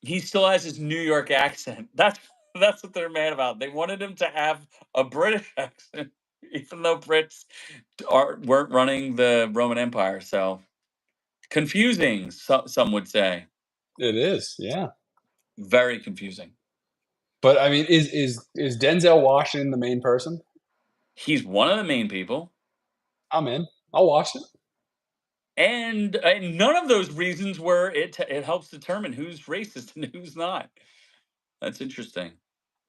he still has his New York accent. That's what they're mad about. They wanted him to have a British accent, even though Brits weren't running the Roman Empire. So confusing, some would say. It is, yeah. Very confusing. But I mean, is Denzel Washington the main person? He's one of the main people. I'm in. I'll watch it. And none of those reasons were it helps determine who's racist and who's not. That's interesting.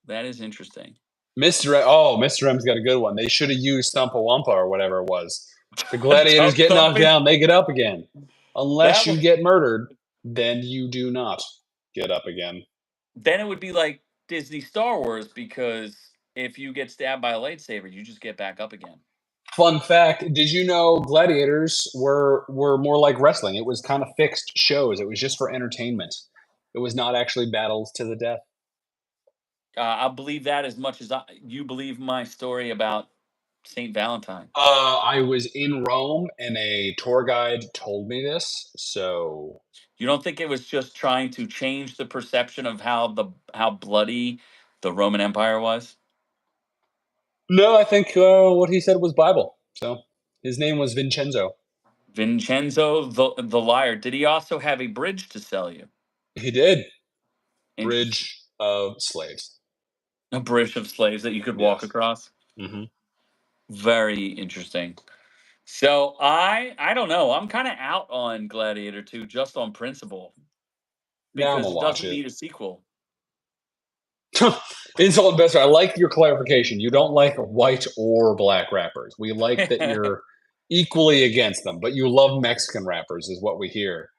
That is interesting. Mr. M's got a good one. They should have used Thumpa Wumpa or whatever it was. The gladiators Tongue get knocked thumping. down, they get up again. Unless That you was get murdered, then you do not get up again. Then it would be like Disney Star Wars, because if you get stabbed by a lightsaber, you just get back up again. Fun fact, did you know gladiators were more like wrestling? It was kind of fixed shows. It was just for entertainment. It was not actually battles to the death. I believe that as much as you believe my story about Saint Valentine. I was in Rome and a tour guide told me this. So You don't think it was just trying to change the perception of how bloody the Roman Empire was? no, I think what he said was Bible. So his name was Vincenzo. Vincenzo the liar. Did he also have a bridge to sell you? He did. Interesting. Bridge of slaves. A bridge of slaves that you could walk Yes. across. Hmm. Very interesting. So I don't know. I'm kind of out on Gladiator 2 just on principle, Yeah, I'm because gonna it watch doesn't it. need a sequel. Insult investor. I like your clarification. You don't like white or black rappers. We like that you're equally against them, but you love Mexican rappers, is what we hear.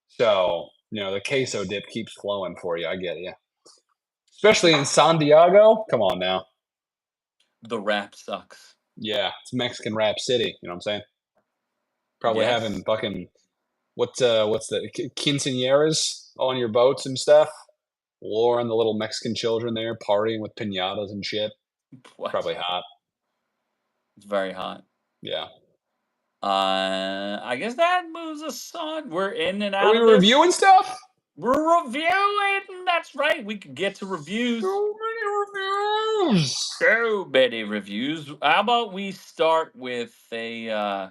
So the queso dip keeps flowing for you. I get you. Especially in San Diego. Come on now. The rap sucks. Yeah, it's Mexican rap city. You know what I'm saying? Probably having Yes. fucking what's the quinceañeras on your boats and stuff. Luring the little Mexican children there, partying with piñatas and shit. What? Probably hot. It's very hot. Yeah. I guess that moves us on. We're in and Are out we of this. reviewing stuff? We're reviewing. That's right. We could get to reviews. So many reviews. So many reviews. How about we start with a I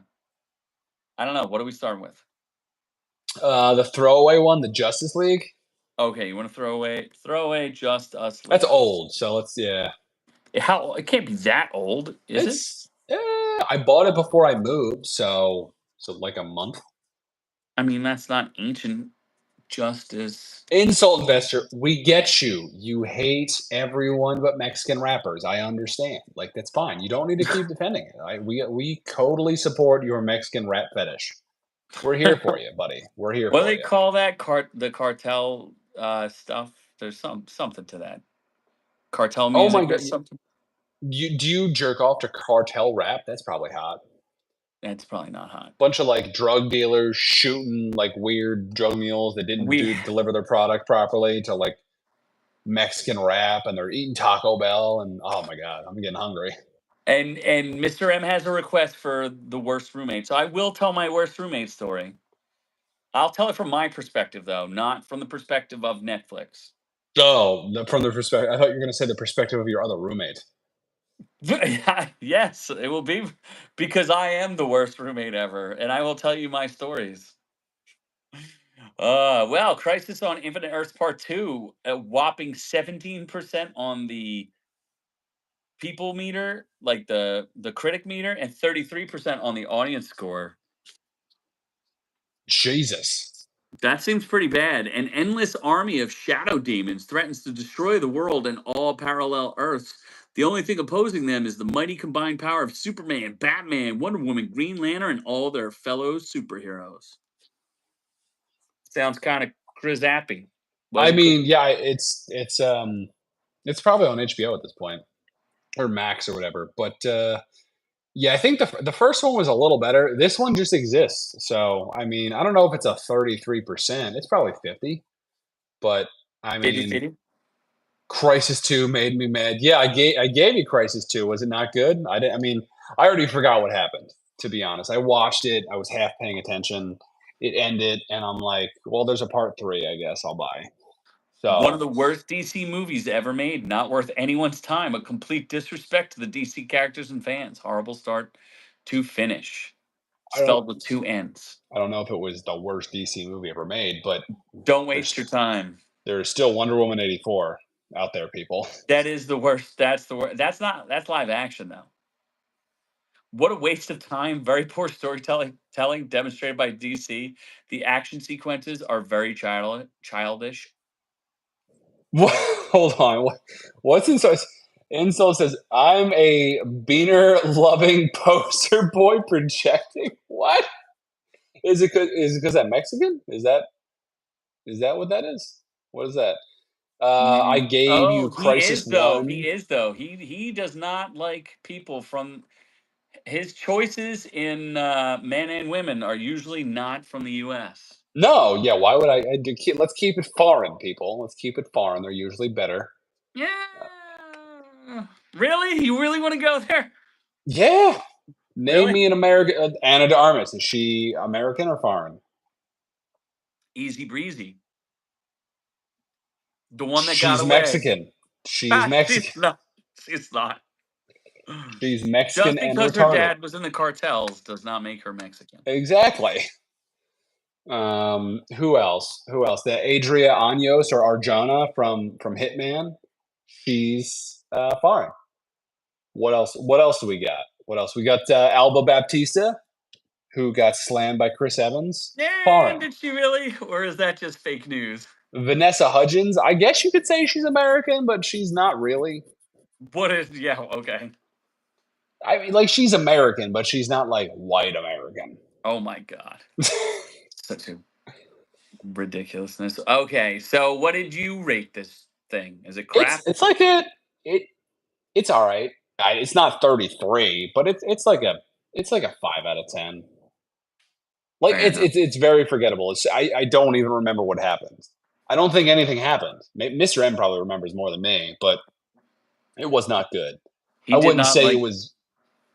don't know. What are we starting with? The throwaway one, the Justice League. Okay, you want to throw away Just Us That's League. old, so let's How it can't be that old, is it? It's I bought it before I moved, so like a month. I mean, that's not ancient justice. Insult investor, we get you. You hate everyone but Mexican rappers. I understand. Like that's fine. You don't need to keep defending it. We totally support your Mexican rap fetish. We're here for you, buddy. We're here What do for they you. call that? The cartel stuff. There's something to that. Cartel Oh my music or god, something. do you jerk off to cartel rap? That's probably hot. That's probably not hot. Bunch of like drug dealers shooting like weird drug mules that didn't We deliver their product properly to like Mexican rap, and they're eating Taco Bell, and oh my god, I'm getting hungry. And Mr. M has a request for the worst roommate. So I will tell my worst roommate story. I'll tell it from my perspective though, not from the perspective of Netflix. Oh, from the perspective, I thought you were going to say the perspective of your other roommate. Yes, it will be because I am the worst roommate ever, and I will tell you my stories. Well, Crisis on Infinite Earths Part 2, a whopping 17% on the people meter, like the critic meter, and 33% on the audience score. Jesus. That seems pretty bad. An endless army of shadow demons threatens to destroy the world and all parallel Earths. The only thing opposing them is the mighty combined power of Superman, Batman, Wonder Woman, Green Lantern, and all their fellow superheroes. Sounds kind of crizappy. I Wasn't mean, yeah, it's probably on HBO at this point or Max or whatever. But yeah, I think the first one was a little better. This one just exists. So, I mean, I don't know if it's a 33%. It's probably 50. But I fitty mean, fitty. Crisis 2 made me mad. Yeah, I gave you Crisis 2. Was it not good? I mean, I already forgot what happened, to be honest. I watched it, I was half paying attention. It ended, and I'm like, well, there's a part 3, I guess I'll buy. One of So, the worst DC movies ever made. Not worth anyone's time. A complete disrespect to the DC characters and fans. Horrible start to finish. I don't Spelled with two N's. I don't know if it was the worst DC movie ever made, but Don't waste your there's time. there's still Wonder Woman 84 out there, people. That is the worst. That's the worst. That's live action though. What a waste of time. Very poor storytelling demonstrated by DC. The action sequences are very childish. What, hold on. What's insult? Insult says, "I'm a beaner loving poster boy projecting." What? Is it because I'm Mexican? Is that what that is? What is that? I gave Oh, you Crisis He 1. is though. He does not like people from his choices in men and women are usually not from the U.S. No, yeah, why would let's keep it foreign, people. Let's keep it foreign. They're usually better. Yeah. Really? You really want to go there? Yeah. Name Really? me an American. Anna de Armas. Is she American or foreign? Easy breezy. The one that got She's away. Mexican. She's Mexican. She's not. She's not. She's Mexican Just and because her retarded. dad was in the cartels does not make her Mexican. Exactly. Who else? Who else? The Adria Años or Arjona from Hitman. She's foreign. What else? What else do we got? What else? We got Alba Baptista, who got slammed by Chris Evans. Yeah, Foreign. did she really? Or is that just fake news? Vanessa Hudgens. I guess you could say she's American, but she's not really. What is, yeah, okay. I mean, like she's American, but she's not like white American. Oh my God. Such a ridiculousness. Okay, so what did you rate this thing? Is it it's crap? it's like it it's all right. It's not 33, but it's like a 5 out of 10. Like Fair it's enough. it's it's very forgettable. I don't even remember what happened. I don't think anything happened. Mr. M probably remembers more than me, but it was not good. He I did wouldn't not say it like. was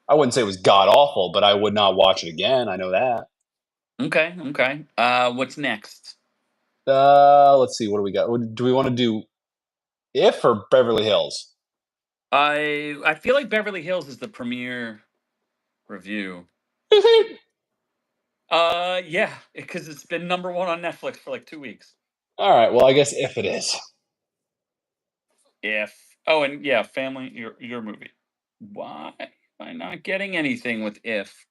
I wouldn't say it was god awful, but I would not watch it again. I know that. Okay, okay. What's next? Let's see. What do we got? Do we want to do If or Beverly Hills? I feel like Beverly Hills is the premier review. Is it? Yeah, because it's been number one on Netflix for like 2 weeks. All right. Well, I guess If it is. If oh, and yeah, family, your movie. Why am I not getting anything with If?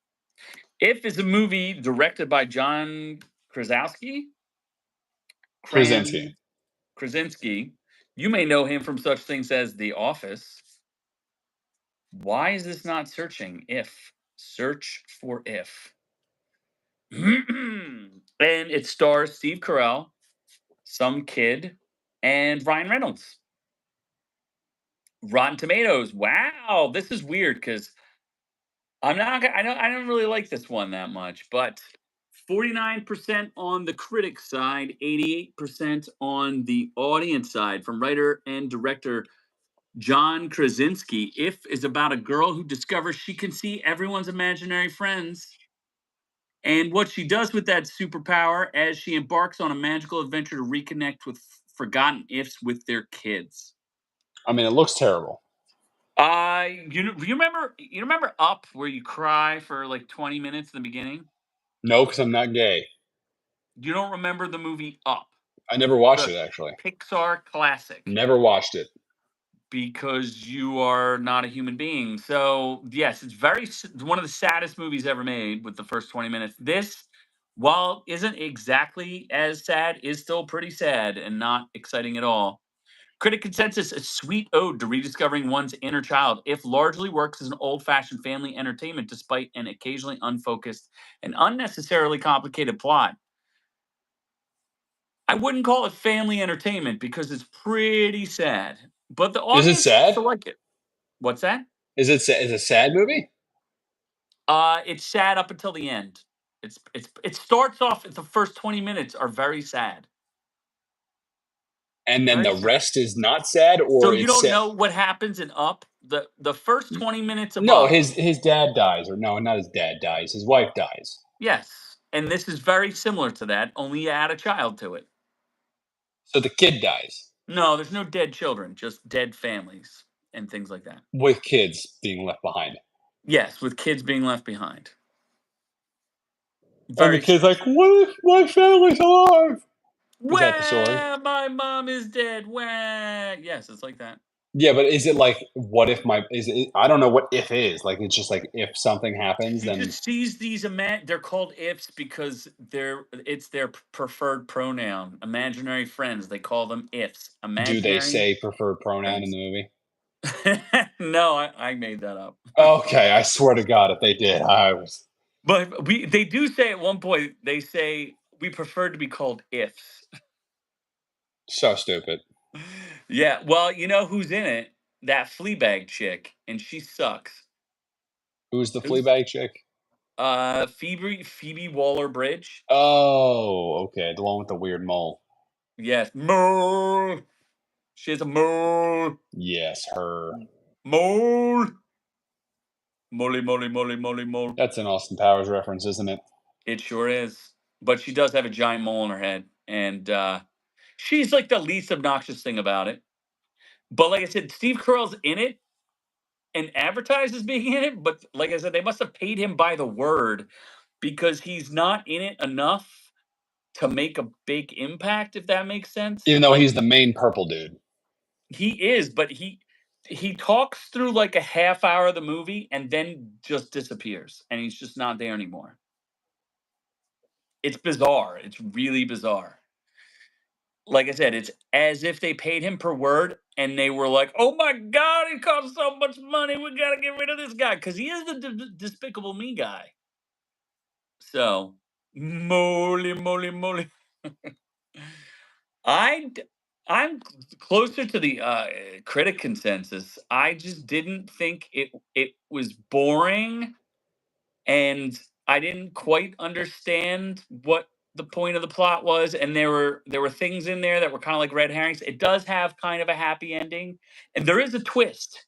If is a movie directed by John Krasinski. Krasinski. Krasinski. You may know him from such things as The Office. Why is this not searching? If. Search for If. And it stars Steve Carell, some kid, and Ryan Reynolds. Rotten Tomatoes. Wow, this is weird because I'm not. I don't really like this one that much, but 49% on the critic side, 88% on the audience side from writer and director John Krasinski. If is about a girl who discovers she can see everyone's imaginary friends and what she does with that superpower as she embarks on a magical adventure to reconnect with forgotten ifs with their kids. I mean, it looks terrible. You remember Up where you cry for like 20 minutes in the beginning? No, because I'm not gay. You don't remember the movie Up, I never watched the it actually. Pixar classic, Never watched it. because you are not a human being. So, yes, it's one of the saddest movies ever made with the first 20 minutes. This, while isn't exactly as sad, is still pretty sad and not exciting at all. Critic consensus: a sweet ode to rediscovering one's inner child, if largely works as an old fashioned family entertainment despite an occasionally unfocused and unnecessarily complicated plot. I wouldn't call it family entertainment because it's pretty sad, but the Is it audience seems sad? to like it. What's that? Is it a sad movie? It's sad up until the end. It starts off. The first 20 minutes are very sad, And then very the sad. rest is not sad, So or you it's don't sad? know what happens in Up. The first 20 minutes of No, Up. his dad dies, or no, not his dad dies. His wife dies. Yes, and this is very similar to that. Only you add a child to it. So the kid dies No, there's no dead children, just dead families and things like that. with kids being left behind. Yes, with kids being left behind. And the Very. kid's like, "What if my family's alive?" Is that the story? Wah, my mom is dead. Wah. Yes, it's like that. Yeah, but is it like, what if my is it? I don't know what if is. Like, it's just like, if something happens, She then just sees these they're called ifs because it's their preferred pronoun. Imaginary friends, they call them ifs. do they Imaginary say preferred pronoun in friends. the movie? No, I made that up. Okay, I swear to God, if they did, I was But they do say at one point, they say we prefer to be called ifs. so stupid. Yeah, well, you know who's in it? That Fleabag chick, and she sucks. Who's the Who's Fleabag chick? Phoebe Waller-Bridge. Oh, okay, the one with the weird mole. Yes, mole. She has a mole. Yes, her. Mole. Moly, moly, moly, moly, mole. That's an Austin Powers reference, isn't it? It sure is. But she does have a giant mole on her head, and she's like the least obnoxious thing about it. But like I said, Steve Carell's in it and advertised as being in it. But like I said, they must have paid him by the word because he's not in it enough to make a big impact, if that makes sense. Even though Like he's the main purple dude. he is, but he talks through like a half hour of the movie and then just disappears and he's just not there anymore. It's bizarre. It's really bizarre. Like I said, it's as if they paid him per word and they were like, "Oh my god, he costs so much money. We got to get rid of this guy cuz he is the despicable me guy." So, moly moly moly. I d- I'm closer to the critic consensus. I just didn't think it was boring, and I didn't quite understand what the point of the plot was. And there were things in there that were kind of like red herrings. It does have kind of a happy ending, and there is a twist.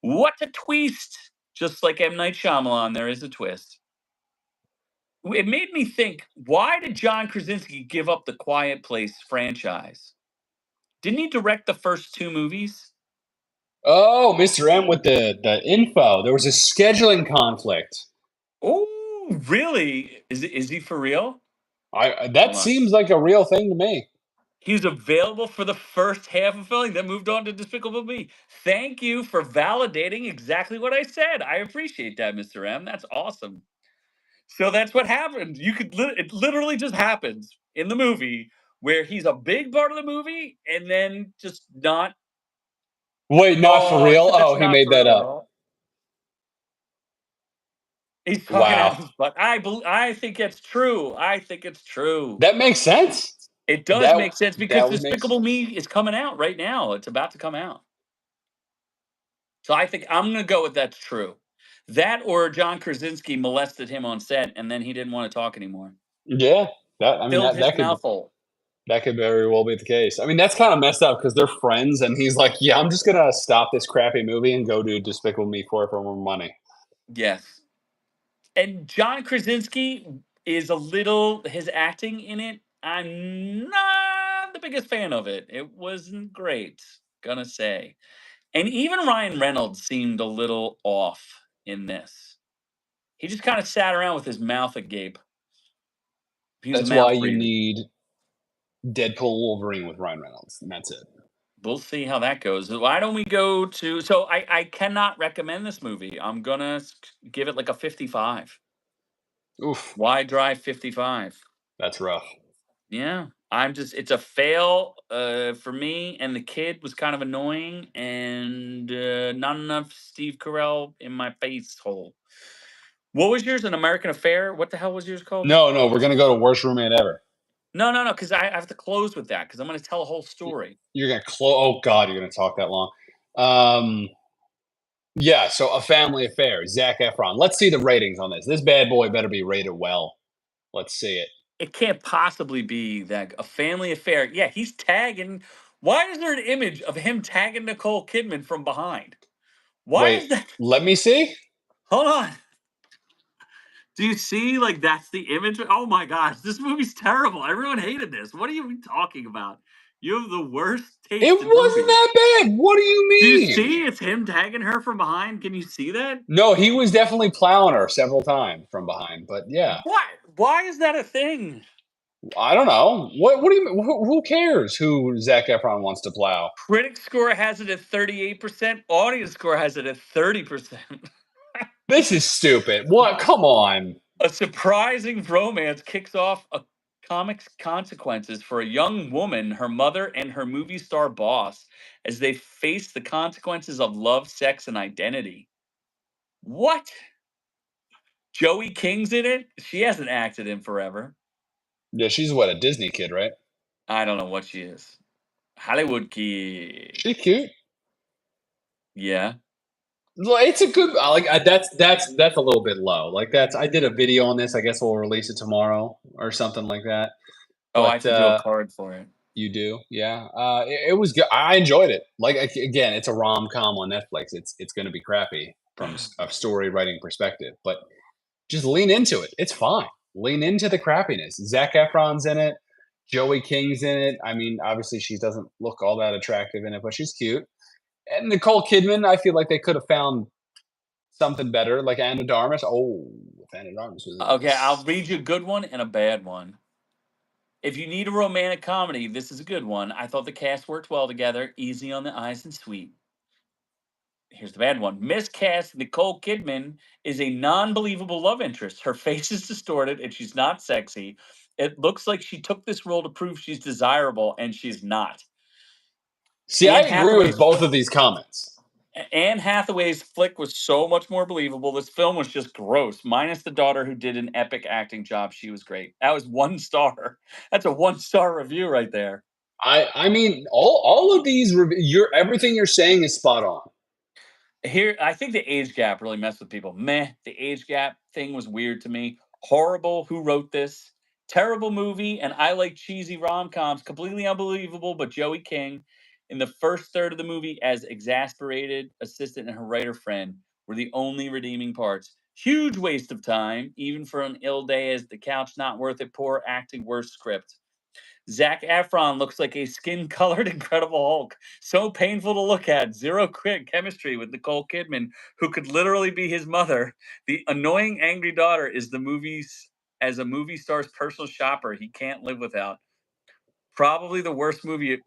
What a twist! Just like M Night Shyamalan, there is a twist. It made me think: why did John Krasinski give up the Quiet Place franchise? Didn't he direct the first 2 movies? Oh, Mr. M with the info. There was a scheduling conflict. Oh, really? Is he for real? I Hold that on. seems like a real thing to me. He was available for the first half of filming, then moved on to Despicable Me. Thank you for validating exactly what I said. I appreciate that, Mr. M. That's awesome. So that's what happened. It literally just happens in the movie where he's a big part of the movie and then just not. Wait, not for Oh, real? so that's Oh, he not made for that real at up. all. He's talking out Wow. his butt. I think it's true. I think it's true. That makes sense. It does That make sense because that would make Despicable sense. Me is coming out right now. It's about to come out. So I think I'm gonna go with that's true. That or John Krasinski molested him on set and then he didn't want to talk anymore. Yeah. That I mean Filled that his that could mouth hole. That could very well be the case. I mean, that's kind of messed up because they're friends, and he's like, "Yeah, I'm just gonna stop this crappy movie and go do Despicable Me 4 for more money." Yes. And John Krasinski is a little his acting in it. I'm not the biggest fan of it. It wasn't great, gonna say. And even Ryan Reynolds seemed a little off in this. He just kind of sat around with his mouth agape. He was a That's why mouth you breather. need Deadpool Wolverine with Ryan Reynolds, and that's it. We'll see how that goes. Why don't we go to? So I cannot recommend this movie. I'm gonna give it like a 55. Oof, Why drive 55? that's rough. Yeah, I'm just it's a fail for me. And the kid was kind of annoying, and not enough Steve Carell in my face hole. What was yours? An American Affair? What the hell was yours called? No, no, we're gonna go to worst roommate ever. No, no, no. Because I have to close with that. Because I'm going to tell a whole Y- story. You're gonna close. Oh God, you're gonna talk that long. Um, yeah. So a family affair. Zach Efron. Let's see the ratings on this. This bad boy better be rated well. Let's see it. It can't possibly be that a family affair. Yeah, he's tagging. Why is there an image of him tagging Nicole Kidman from behind? Why Wait, is that? let me see. Hold on. Do you see, like, that's the image? Oh my gosh, this movie's terrible. Everyone hated this. What are you talking about? You have the worst It taste in wasn't movies. that bad. What do you Do you mean? see it's him tagging her from behind? Can you see that? No, he was definitely plowing her several times from behind. But yeah, What? Why is that a thing? I don't know. What do you mean? Who cares who Zach Efron wants to plow? Critic score has it at 38%. Audience score has it at 30%. This is stupid. What? Come on. A surprising romance kicks off a comic's consequences for a young woman, her mother, and her movie star boss as they face the consequences of love, sex, and identity. What? Joey King's in it? She hasn't acted in forever. Yeah, she's what, a Disney kid, right? I don't know what she is. Hollywood kid. She's cute. Yeah. It's a good. That's a little bit low. Like that's. I did a video on this. I guess we'll release it tomorrow or something like that. Oh, I have But to do a card for it. you do, yeah. It was good. I enjoyed it. Like again, it's a rom com on Netflix. It's going to be crappy from a story writing perspective, but just lean into it. It's fine. Lean into the crappiness. Zac Efron's in it. Joey King's in it. I mean, obviously she doesn't look all that attractive in it, but she's cute. And Nicole Kidman, I feel like they could have found something better, like Anna Darmus. Oh, if Anna Darmus was in Okay, I'll this. read you a good one and a bad one. If you need a romantic comedy, this is a good one. I thought the cast worked well together, easy on the eyes and sweet. Here's the bad one. Miscast Nicole Kidman is a non believable love interest. Her face is distorted and she's not sexy. It looks like she took this role to prove she's desirable and she's not. See, I Anne agree with Hathaway's both of these comments. Anne Hathaway's flick was so much more believable. This film was just gross, minus the daughter who did an epic acting job. She was great. That was 1 star. That's a 1 star review right there. I mean, all of these, your everything you're saying is spot on. Here, I think the age gap really messed with people. Meh, the age gap thing was weird to me. Horrible. Who wrote this? Terrible movie, and I like cheesy rom coms. Completely unbelievable, but Joey King in the first third of the movie as exasperated assistant and her writer friend were the only redeeming parts. Huge waste of time, even for an ill day as the couch not worth it. Poor acting, worst script. Zach Efron looks like a skin-colored Incredible Hulk. So painful to look at. Zero quick chemistry with Nicole Kidman, who could literally be his mother. The annoying, angry daughter is the movie's as a movie star's personal shopper he can't live without. Probably the worst movie.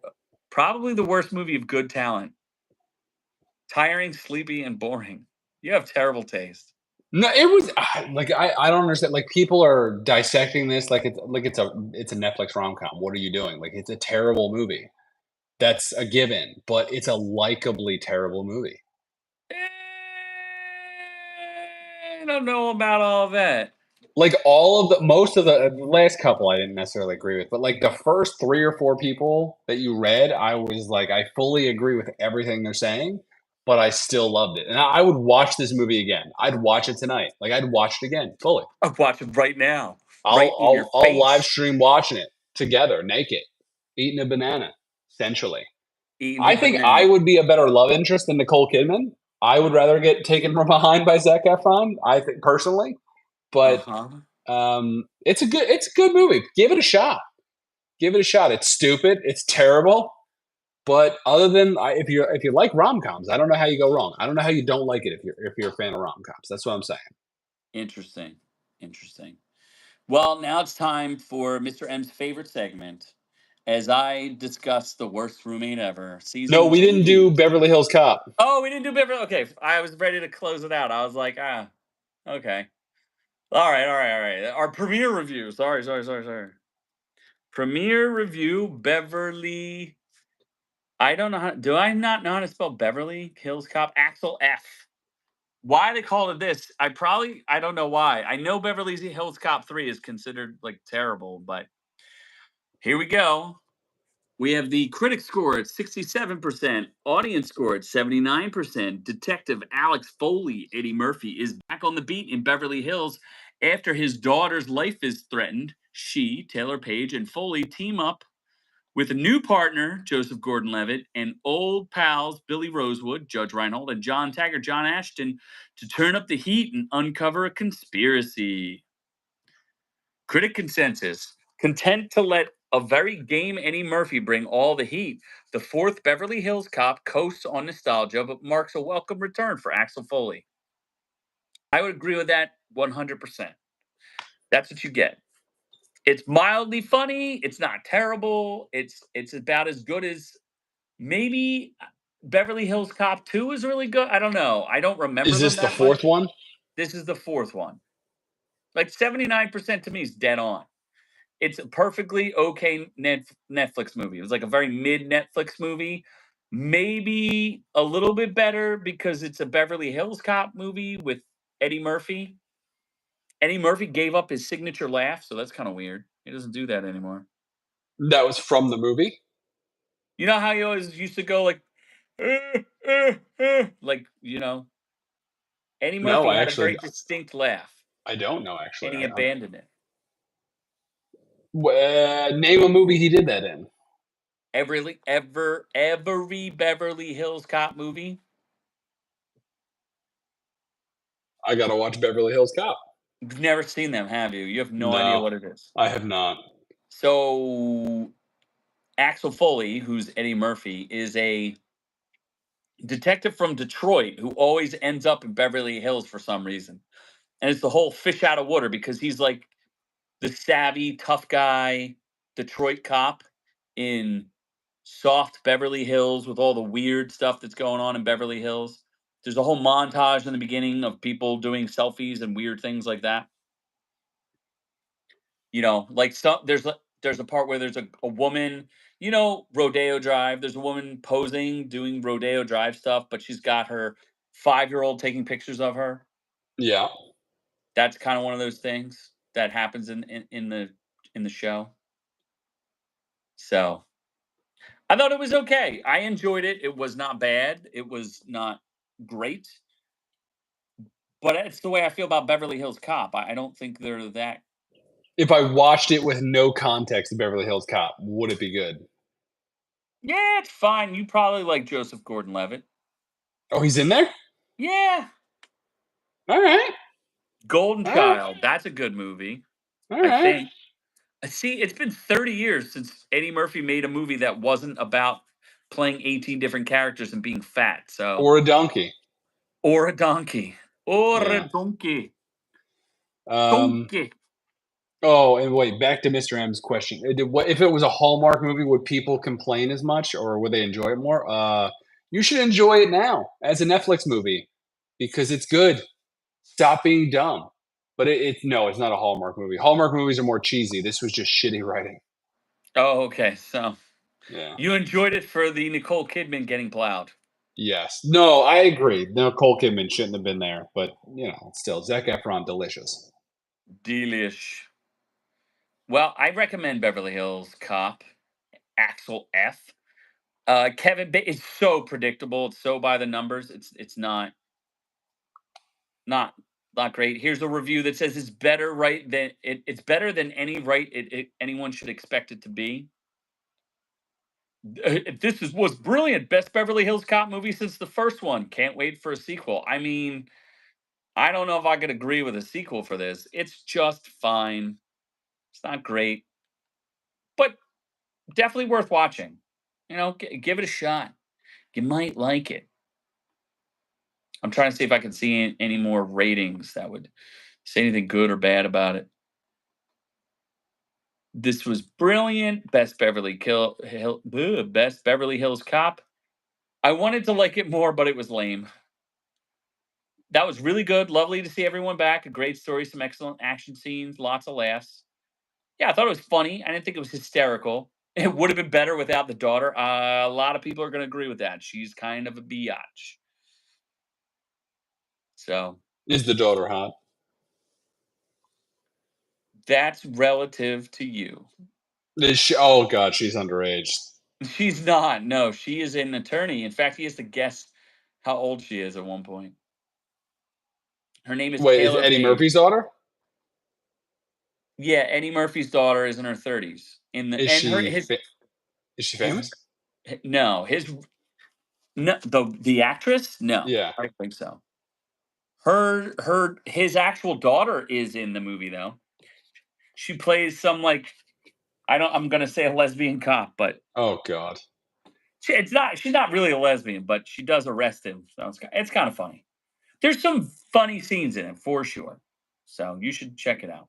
Probably the worst movie of good talent. Tiring, sleepy, and boring. You have terrible taste. No, it was like I don't understand. Like people are dissecting this like it's a Netflix rom com. What are you doing? Like it's a terrible movie. That's a given, but it's a likably terrible movie. I don't know about all that. Like all of the most of the last couple I didn't necessarily agree with, but like the first 3 or 4 people that you read, I was like, I fully agree with everything they're saying, but I still loved it. And I would watch this movie again. I'd watch it tonight. Like I'd watch it again fully. I'll watch it right now, right I'll in your I'll live face. stream watching it together, naked. eating a banana, essentially. Eating a I think I banana. would be a better love interest than Nicole Kidman. I would rather get taken from behind by Zac Efron, I think personally, but Uh-huh. it's a good movie. Give it a shot. Give it a shot. It's stupid. It's terrible. But other than if you like rom coms, I don't know how you go wrong. I don't know how you don't like it if you're a fan of rom coms. That's what I'm saying. Interesting. Interesting. Well, now it's time for Mr. M's favorite segment as I discuss The Worst Roommate Ever, No, season we didn't 2. do Beverly Hills Cop. Oh, we didn't do Beverly. Okay, I was ready to close it out. I was like, okay. All right, all right, all right. Our premiere review. Sorry. Premiere review Beverly. I don't know how. Do I not know how to spell Beverly Hills Cop? Axel F. Why they called it this? I don't know why. I know Beverly Hills Cop 3 is considered like terrible, but here we go. We have the critic score at 67%, audience score at 79%. Detective Alex Foley, Eddie Murphy, is back on the beat in Beverly Hills after his daughter's life is threatened. She, Taylor Page, and Foley team up with a new partner, Joseph Gordon-Levitt, and old pals Billy Rosewood, Judge Reinhold, and John Taggart, John Ashton, to turn up the heat and uncover a conspiracy. Critic consensus: content to let a very game Eddie Murphy bring all the heat, the fourth Beverly Hills Cop coasts on nostalgia but marks a welcome return for Axel Foley. I would agree with that 100%. That's what you get. It's mildly funny. It's not terrible. It's about as good as maybe Beverly Hills Cop 2 is really good. I don't know. I don't remember Is them this the that fourth much. one? This is the fourth one. Like 79% to me is dead on. It's a perfectly okay Netflix movie. It was like a very mid Netflix movie. Maybe a little bit better because it's a Beverly Hills Cop movie with Eddie Murphy. Eddie Murphy gave up his signature laugh, so that's kind of weird. He doesn't do that anymore. That was from the movie? You know how he always used to go like, like, Eddie No, Murphy had a very distinct laugh, I don't know actually. and he abandoned it. Name a movie he did that in. Every Beverly Hills Cop movie. I gotta watch Beverly Hills Cop. You've never seen them, have you? You have no idea No, what it is. I have not. So Axel Foley, who's Eddie Murphy, is a detective from Detroit who always ends up in Beverly Hills for some reason. And it's the whole fish out of water because he's like the savvy, tough guy Detroit cop in soft Beverly Hills with all the weird stuff that's going on in Beverly Hills. There's a whole montage in the beginning of people doing selfies and weird things like that. Like there's a part where there's a woman, Rodeo Drive. There's a woman posing doing Rodeo Drive stuff, but she's got her 5-year-old taking pictures of her. Yeah. That's kind of one of those things that happens in the show. So I thought it was okay. I enjoyed it. It was not bad. It was not great. But it's the way I feel about Beverly Hills Cop. I don't think they're that. If I watched it with no context of Beverly Hills Cop, would it be good? Yeah, it's fine. You probably like Joseph Gordon-Levitt. Oh, he's in there? Yeah, All right. Golden All right. Child. That's a good movie. All I right. think. See, it's been 30 years since Eddie Murphy made a movie that wasn't about playing 18 different characters and being fat. So, Or a donkey. or a donkey, or a Yeah. donkey, Um, donkey. oh, and wait, back to Mr. M's question. If it was a Hallmark movie, would people complain as much or would they enjoy it more? You should enjoy it now as a Netflix movie because it's good. Stop being dumb. But no, it's not a Hallmark movie. Hallmark movies are more cheesy. This was just shitty writing. Oh, okay. So Yeah. you enjoyed it for the Nicole Kidman getting plowed. Yes. No, I agree. No, Cole Kidman shouldn't have been there, but still, Zac Efron, delicious. Delish. Well, I recommend Beverly Hills Cop. Axel F. It's so predictable. It's so by the numbers. It's not not great. Here's a review that says it's better than any anyone should expect it to be. Was brilliant. Best Beverly Hills Cop movie since the first one. Can't wait for a sequel. I mean, I don't know if I could agree with a sequel for this. It's just fine. It's not great, but definitely worth watching. Give it a shot. You might like it. I'm trying to see if I can see any more ratings that would say anything good or bad about it. This was brilliant. Best Beverly Hills Cop. I wanted to like it more, but it was lame. That was really good. Lovely to see everyone back. A great story, some excellent action scenes, lots of laughs. Yeah, I thought it was funny. I didn't think it was hysterical. It would have been better without the daughter. A lot of people are going to agree with that. She's kind of a biatch. So Is the daughter hot? that's relative to you. Is she, oh God, she's underage. She's not. No, she is an attorney. In fact, he has to guess how old she is at one point. Her name is Wait, is Taylor Eddie Page. Murphy's daughter? Yeah, Eddie Murphy's daughter is in her 30s. In the Is and her she his fa- is she his famous? no, his no the actress? No, Yeah. I don't think so. His actual daughter is in the movie though. She plays some like I'm gonna say a lesbian cop, but Oh God. she's not really a lesbian, but she does arrest him. So it's kind of funny. There's some funny scenes in it for sure. So you should check it out.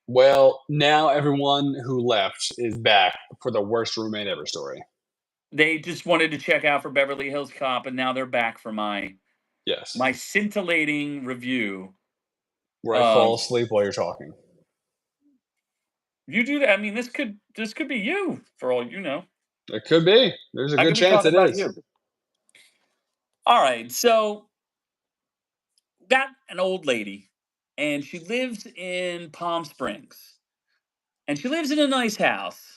Well, now everyone who left is back for the worst roommate ever story. They just wanted to check out for Beverly Hills Cop, and now they're back for Yes. my scintillating review Where I of fall asleep while you're talking. you do that. I mean, this could be you for all you know. It could be. There's a I good could be chance talking it about is. you. All right, so got an old lady, and she lives in Palm Springs, and she lives in a nice house.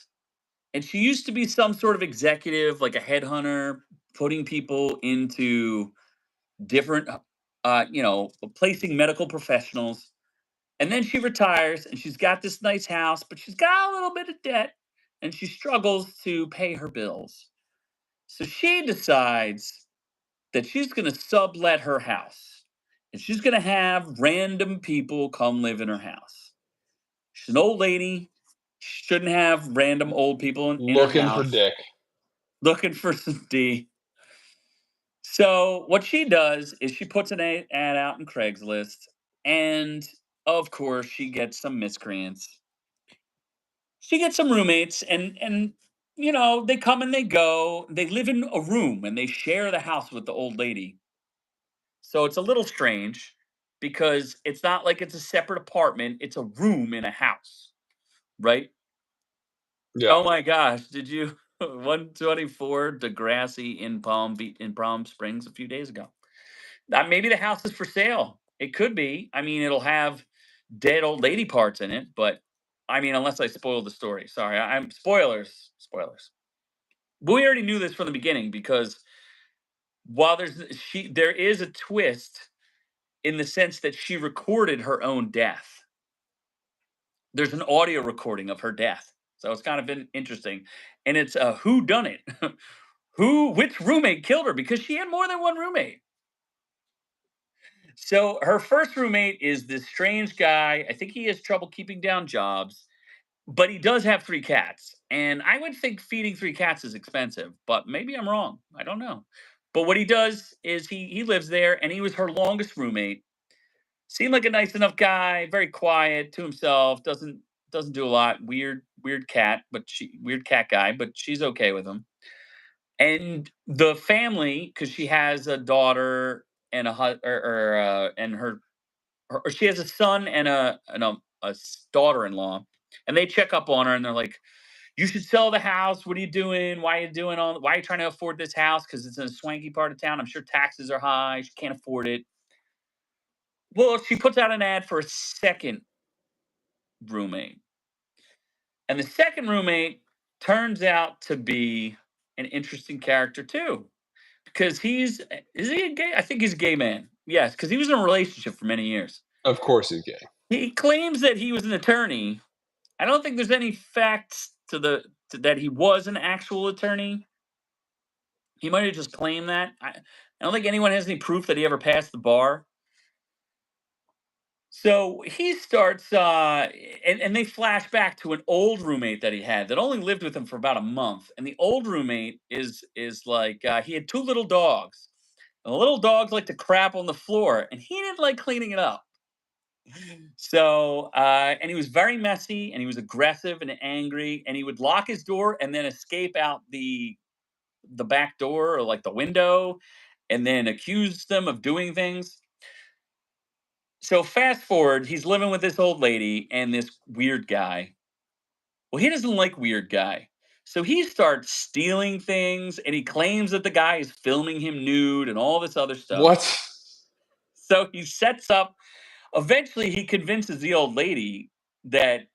And she used to be some sort of executive, like a headhunter, putting people into different, placing medical professionals. And then she retires and she's got this nice house, but she's got a little bit of debt and she struggles to pay her bills. So she decides that she's going to sublet her house and she's going to have random people come live in her house. She's an old lady. Shouldn't have random old people in her Looking for house dick. looking for some D. So what she does is she puts an ad out in Craigslist, and of course she gets some miscreants. She gets some roommates, and they come and they go. They live in a room and they share the house with the old lady. So it's a little strange because it's not like it's a separate apartment; it's a room in a house, right? Yeah. Oh my gosh, did you 124 Degrassi in Palm Springs a few days ago? Maybe the house is for sale. It could be. I mean, it'll have dead old lady parts in it, but I mean, unless I spoil the story. Sorry, I'm spoilers. Spoilers. But we already knew this from the beginning because while there is a twist in the sense that she recorded her own death. There's an audio recording of her death. So it's kind of been interesting. And it's a who done it? Which roommate killed her? Because she had more than one roommate. So her first roommate is this strange guy. I think he has trouble keeping down jobs, but he does have three cats. And I would think feeding three cats is expensive, but maybe I'm wrong. I don't know. But what he does is he lives there and he was her longest roommate. Seemed like a nice enough guy, very quiet to himself, doesn't do a lot. Weird cat, weird cat guy, but she's okay with him. And the family, because she has a daughter and and or she has a son and daughter-in-law, and they check up on her and they're like, "You should sell the house. What are you doing? Why are you trying to afford this house? Because it's in a swanky part of town. I'm sure taxes are high. She can't afford it." Well, she puts out an ad for a second roommate. And the second roommate turns out to be an interesting character too. Because is he a gay? I think he's a gay man. Yes, because he was in a relationship for many years. Of course he's gay. He claims that he was an attorney. I don't think there's any facts to that he was an actual attorney. He might have just claimed that. I don't think anyone has any proof that he ever passed the bar. So he starts, and they flash back to an old roommate that he had that only lived with him for about a month. And the old roommate is like he had two little dogs. And the little dogs like to crap on the floor, and he didn't like cleaning it up. So, and he was very messy, and he was aggressive and angry, and he would lock his door and then escape out the back door or like the window, and then accuse them of doing things. So fast forward, he's living with this old lady and this weird guy. Well, he doesn't like weird guy. So he starts stealing things and he claims that the guy is filming him nude and all this other stuff. What? So he sets up, eventually he convinces the old lady that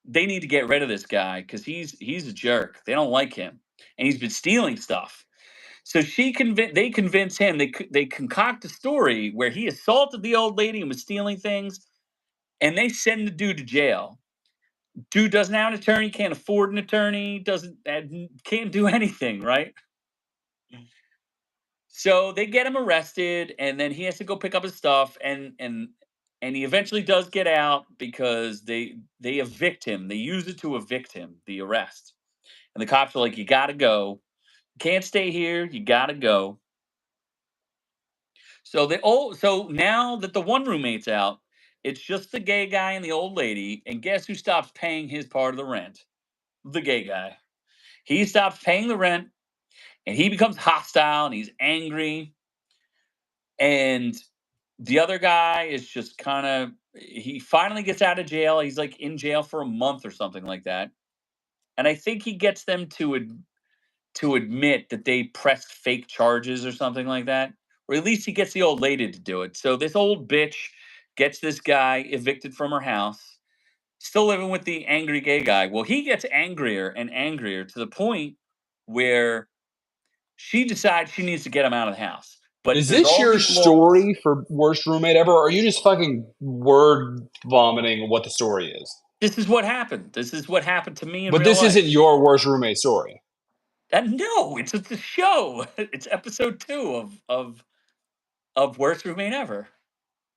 they need to get rid of this guy because he's a jerk. They don't like him. And he's been stealing stuff. So they convince him, they concoct a story where he assaulted the old lady and was stealing things, and they send the dude to jail. Dude doesn't have an attorney, can't afford an attorney, doesn't can't do anything, right? So they get him arrested, and then he has to go pick up his stuff, and he eventually does get out because they evict him. They use it to evict him, the arrest. And the cops are like, "You got to go. You can't stay here. You got to go." So now that the one roommate's out, it's just the gay guy and the old lady, and guess who stops paying his part of the rent? The gay guy. He stops paying the rent, and he becomes hostile and he's angry. And the other guy is just kind of, he finally gets out of jail. He's like in jail for a month or something like that. And I think he gets them to admit that they pressed fake charges or something like that. Or at least he gets the old lady to do it. So this old bitch gets this guy evicted from her house, still living with the angry gay guy. Well, he gets angrier and angrier to the point where she decides she needs to get him out of the house. But Is there's this all your these laws. story for worst roommate ever, or are you just fucking word vomiting what the story is? This is what happened. This is what happened to me in But real this isn't life. your worst roommate story. And no, it's a show. It's episode 2 of Worst Roommate Ever.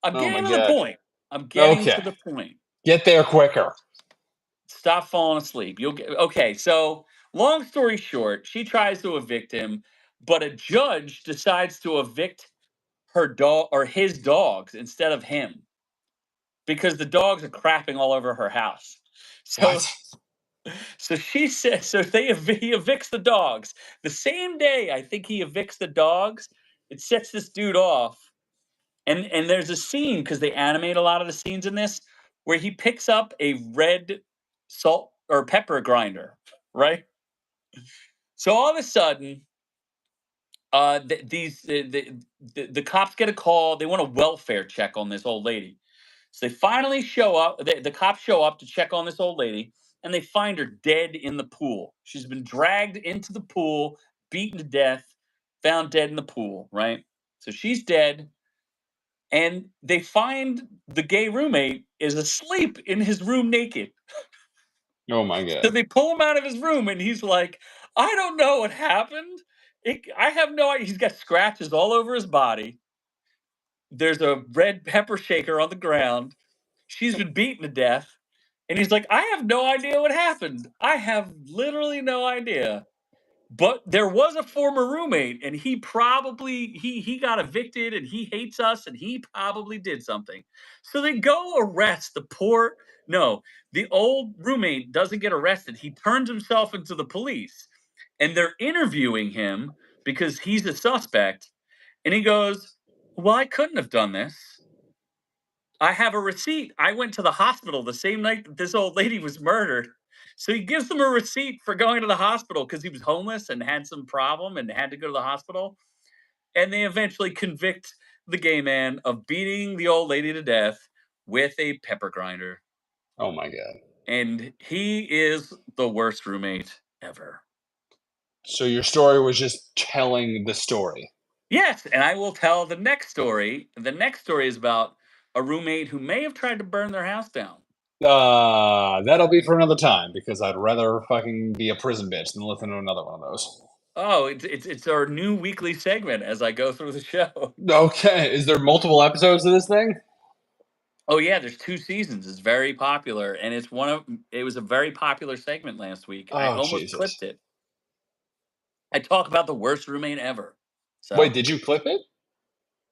I'm Oh my getting to the god. point. I'm getting Okay. to the point. Get there quicker. Stop falling asleep. You'll get okay. So, long story short, she tries to evict him, but a judge decides to evict her dog or his dogs instead of him because the dogs are crapping all over her house. So, What? so she says, so he evicts the dogs the same day. I think he evicts the dogs. It sets this dude off, and there's a scene because they animate a lot of the scenes in this where he picks up a red salt or pepper grinder, right? So all of a sudden, the cops get a call. They want a welfare check on this old lady. So they finally show up. The cops show up to check on this old lady, and they find her dead in the pool. She's been dragged into the pool, beaten to death, found dead in the pool. Right. So she's dead. And they find the gay roommate is asleep in his room naked. Oh my So god. they pull him out of his room and he's like, I don't know what happened. I have no idea. He's got scratches all over his body. There's a red pepper shaker on the ground. She's been beaten to death. And he's like, I have no idea what happened. I have literally no idea. But there was a former roommate, and he got evicted, and he hates us, and he probably did something. So they go arrest the poor. No, the old roommate doesn't get arrested. He turns himself into the police, and they're interviewing him because he's a suspect. And he goes, "Well, I couldn't have done this. I have a receipt. I went to the hospital the same night that this old lady was murdered." So he gives them a receipt for going to the hospital because he was homeless and had some problem and had to go to the hospital. And they eventually convict the gay man of beating the old lady to death with a pepper grinder. Oh my god. And he is the worst roommate ever. So your story was just telling the story. Yes, and I will tell the next story. The next story is about a roommate who may have tried to burn their house down. That'll be for another time because I'd rather fucking be a prison bitch than listen to another one of those. Oh, it's our new weekly segment as I go through the show. Okay, is there multiple episodes of this thing? Oh yeah, there's 2 seasons. It's very popular, and it was a very popular segment last week. I Oh, almost Jesus. clipped it. I talk about the worst roommate ever. Wait, So, did you clip it?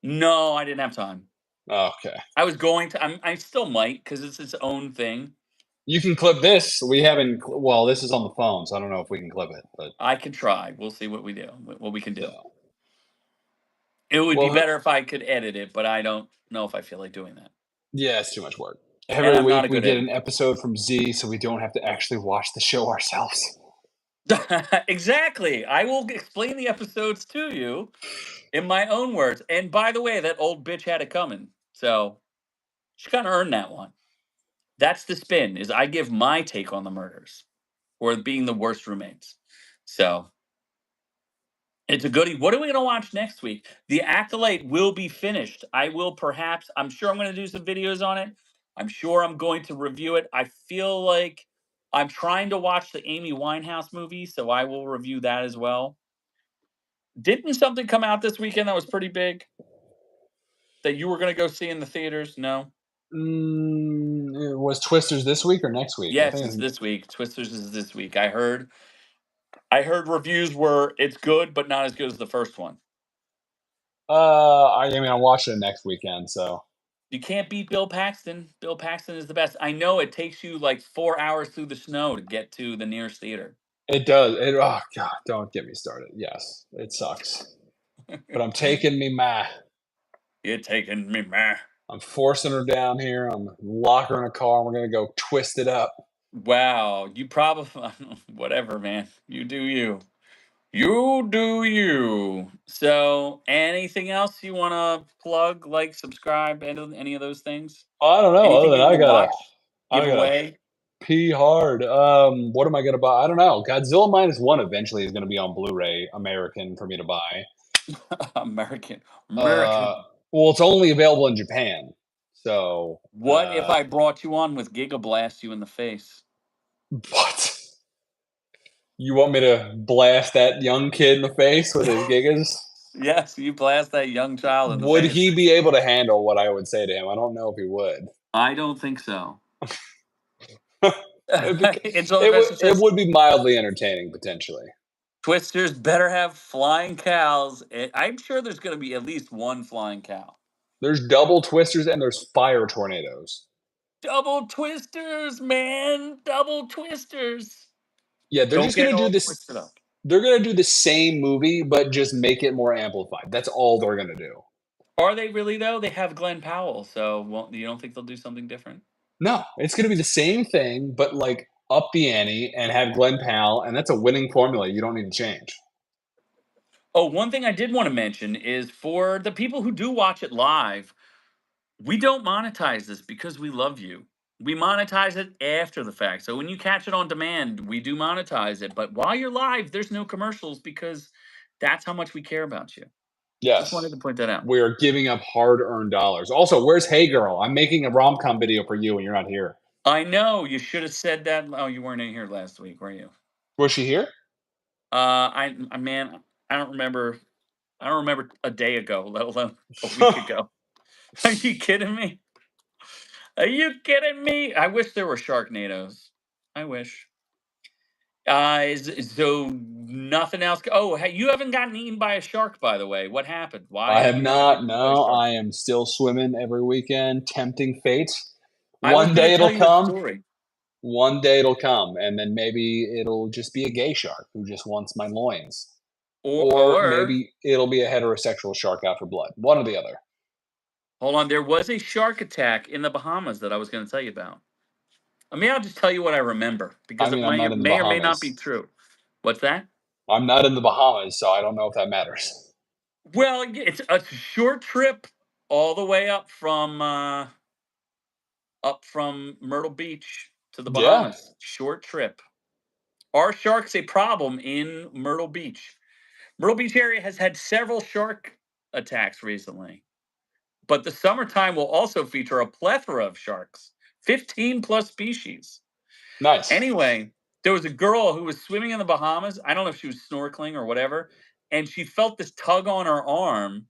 no, I didn't have time. Okay. I was going to I still might because it's its own thing. You can clip this. We haven't, well, this is on the phone, so I don't know if we can clip it, but I can try. We'll see what we do, what we can do. so. It would be Well, better if I could edit it, but I don't know if I feel like doing that. yeah, it's too much work. And Every I'm not week a we good get an editor. episode from Z so we don't have to actually watch the show ourselves. Exactly. I will explain the episodes to you in my own words. And by the way, that old bitch had it coming. So she kind of earned that one. That's the spin, is I give my take on the murders or being the worst roommates. So it's a goodie. What are we going to watch next week? The Acolyte will be finished. I'm sure I'm going to do some videos on it. I'm sure I'm going to review it. I feel like I'm trying to watch the Amy Winehouse movie, so I will review that as well. Didn't something come out this weekend that was pretty big that you were going to go see in the theaters? No. It was Twisters this week or next week? I Yes, think it's it's, this week. Twisters is this week. I heard reviews were it's good, but not as good as the first one. I mean, I'm watching it next weekend, so. You can't beat Bill Paxton. Bill Paxton is the best. I know it takes you like 4 hours through the snow to get to the nearest theater. It does. Oh God, don't get me started. Yes, it sucks. But I'm taking me ma. You're taking me, man. I'm forcing her down here. I'm locking her in a car. And we're gonna go twist it up. Wow, you probably whatever, man. You do you. You do you. So, anything else you want to plug, like, subscribe, any of those things? I don't know. Other Anything than you want to watch, I give gotta away? pee hard. What am I gonna buy? I don't know. Godzilla -1 eventually is gonna be on Blu-ray American for me to buy. American, Uh, American. well, it's only available in Japan. So, What if I brought you on with Giga Blast you in the face? what? You want me to blast that young kid in the face with his gigas? Yes, you blast that young child in the Would face. he be able to handle what I would say to him? I don't know if he would. I don't think so. It'd be, It's all that's it just would be mildly entertaining potentially. Twisters better have flying cows. I'm sure there's going to be at least one flying cow. There's double twisters and there's fire tornadoes. Double twisters, man. Double twisters. Yeah, they're Don't just get gonna do all this. twisted up. They're gonna do the same movie, but just make it more amplified. That's all they're gonna do. Are they really, though? They have Glenn Powell, so you don't think they'll do something different? No, it's gonna be the same thing, but like up the ante and have Glenn Powell, and that's a winning formula. You don't need to change. Oh, one thing I did want to mention is for the people who do watch it live, we don't monetize this because we love you. We monetize it after the fact. So when you catch it on demand, we do monetize it. But while you're live, there's no commercials because that's how much we care about you. Just wanted Yes, to point that out. we are giving up hard-earned dollars. Also, where's Hey Girl? I'm making a rom-com video for you, and you're not here. I know you should have said that. Oh, you weren't in here last week, were you? Was she here? Man, I don't remember. I don't remember a day ago, let alone a week ago. Are you kidding me? Are you kidding me? I wish there were Sharknadoes. I wish. So nothing else. Oh, hey, you haven't gotten eaten by a shark, by the way. What happened? Why I have have you not been not. eaten by a No, shark? I am still swimming every weekend, tempting fate. I was One going to day tell it'll you a come. story. One day it'll come, and then maybe it'll just be a gay shark who just wants my loins. Or Or maybe it'll be a heterosexual shark out for blood. One or the other. hold on, there was a shark attack in the Bahamas that I was going to tell you about. I mean, I'll just tell you what I remember I because it mean, I'm not in the may or may not be Bahamas. true. What's that? I'm not in the Bahamas, so I don't know if that matters. Well, it's a short trip all the way up from Myrtle Beach to the Yeah. Bahamas. Short trip. Are sharks a problem in Myrtle Beach? Myrtle Beach area has had several shark attacks recently, but the summertime will also feature a plethora of sharks 15 plus species. Nice. Anyway, there was a girl who was swimming in the Bahamas. I don't know if she was snorkeling or whatever. And she felt this tug on her arm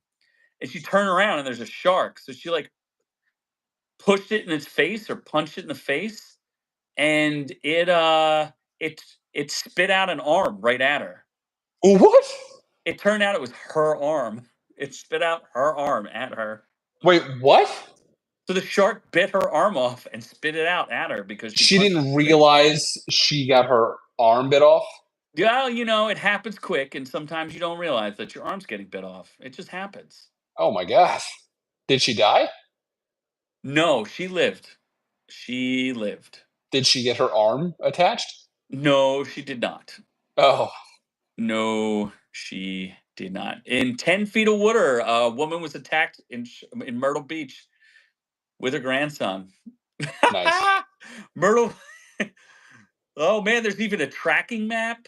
and she turned around and there's a shark. So she like pushed it in its face or punched it in the face. And it spit out an arm right at her. What? It turned out it was her arm. It spit out her arm at her. Wait, what? So the shark bit her arm off and spit it out at her because she She punched didn't it. realize she got her arm bit off? Yeah, it happens quick, and sometimes you don't realize that your arm's getting bit off. It just happens. Oh my gosh. Did she die? No, she lived. She lived. Did she get her arm attached? No, she did not. Oh, No, she did not. In 10 feet of water, a woman was attacked in Myrtle Beach with her grandson. nice. Myrtle. Oh man, there's even a tracking map.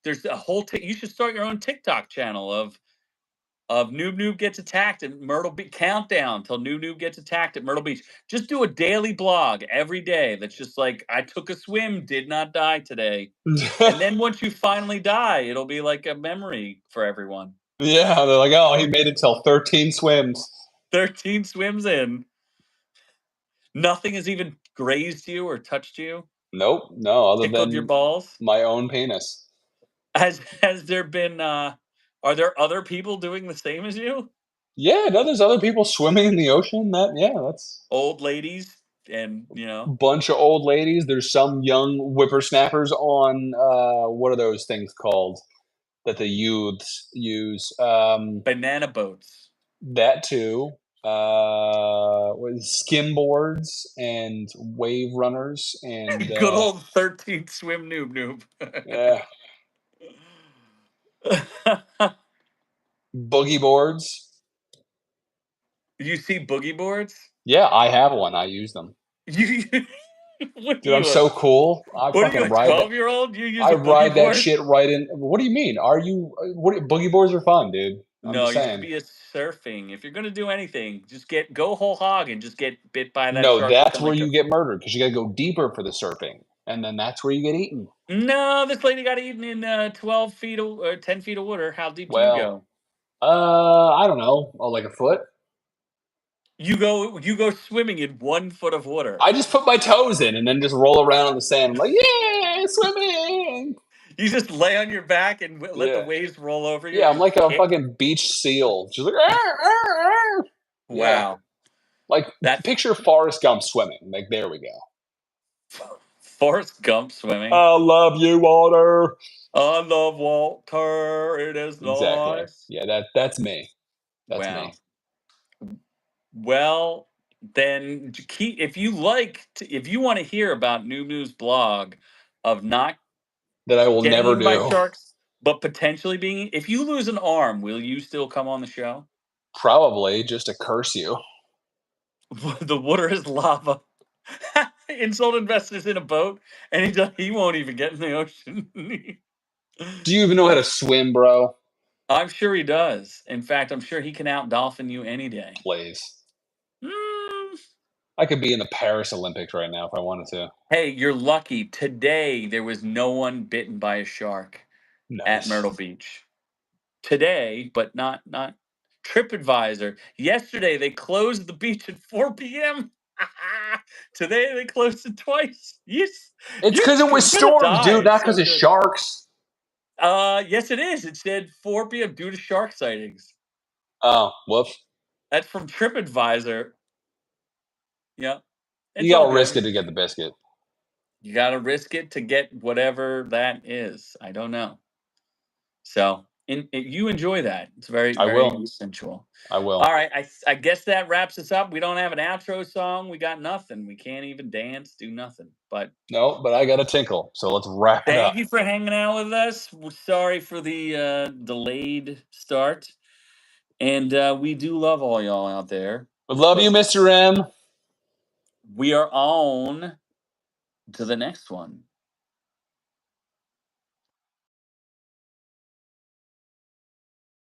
There's a whole. You should start your own TikTok channel of Noob Noob gets attacked at Myrtle Beach. Countdown till Noob Noob gets attacked at Myrtle Beach. Just do a daily blog every day. That's just like, I took a swim, did not die today. And then once you finally die, it'll be like a memory for everyone. Yeah, they're like, oh, he made it till 13 swims. 13 swims in. Nothing has even grazed you or touched you, Nope, no, other tickled your than balls. my own penis. Has there been are there other people doing the same as you? Yeah, no, there's other people swimming in the ocean. That's Old ladies and, a bunch of old ladies. There's some young whippersnappers on what are those things called that the youths use? banana boats. That too. With skim boards and wave runners and Good old 13th swim noob. yeah, boogie boards. You see boogie boards? Yeah, I have one. I use them. You what Dude, I'm so cool. I what are you, fucking a ride that. 12-year-old? You use I a boogie ride that board? shit right in. What do you mean? Are you? What? Boogie boards are fun, dude. I'm No, just you should saying. be a surfing. If you're gonna do anything, just go whole hog and just get bit by that No, shark that's within where like you get murdered because you got to go deeper for the surfing, and then that's where you get eaten. No, this lady got eaten in 12 feet or 10 feet of water. How deep do you Well, go? I don't know. Oh, like a foot. You go swimming in 1 foot of water. I just put my toes in and then just roll around on the sand. I'm like, yeah, swimming. You just lay on your back and let the Yeah, waves roll over you yeah. and I'm like just a kick. fucking beach seal. Just like, "Arr, arr, arr." Yeah, Wow. like That's picture Forrest Gump swimming. Like there we go. Forrest Gump swimming. I love you, water. I love Walter. It is Exactly. nice. Yeah, that's me. That's me. Wow. Well, then if you if you want to hear about New News blog of not That I will getting never eaten by do. sharks, but potentially being, if you lose an arm, will you still come on the show? Probably just to curse you. The water is lava. Insult investors in a boat, and he won't even get in the ocean. Do you even know how to swim, bro? I'm sure he does. In fact, I'm sure he can out dolphin you any day. Please. Mm. I could be in the Paris Olympics right now if I wanted to. Hey, you're lucky. Today there was no one bitten by a shark at Nice. Myrtle Beach. Today, but not TripAdvisor. Yesterday they closed the beach at 4 p.m. Today they closed it twice. Yes, It's because it was you're gonna storms, die. dude, It's not so because of good. sharks. Yes, it is. It said 4 p.m. due to shark sightings. Oh, whoops. That's from TripAdvisor. Yeah, You it's all gotta risk good. it to get the biscuit. You got to risk it to get whatever that is. I don't know. So, you enjoy that. It's very, I very will. sensual. I will. All right. I guess that wraps us up. We don't have an outro song. We got nothing. We can't even dance, do nothing. But No, but I got a tinkle. So let's wrap it up. thank you for hanging out with us. We're sorry for the delayed start. And we do love all y'all out there. We love you, Mr. M. We are on to the next one.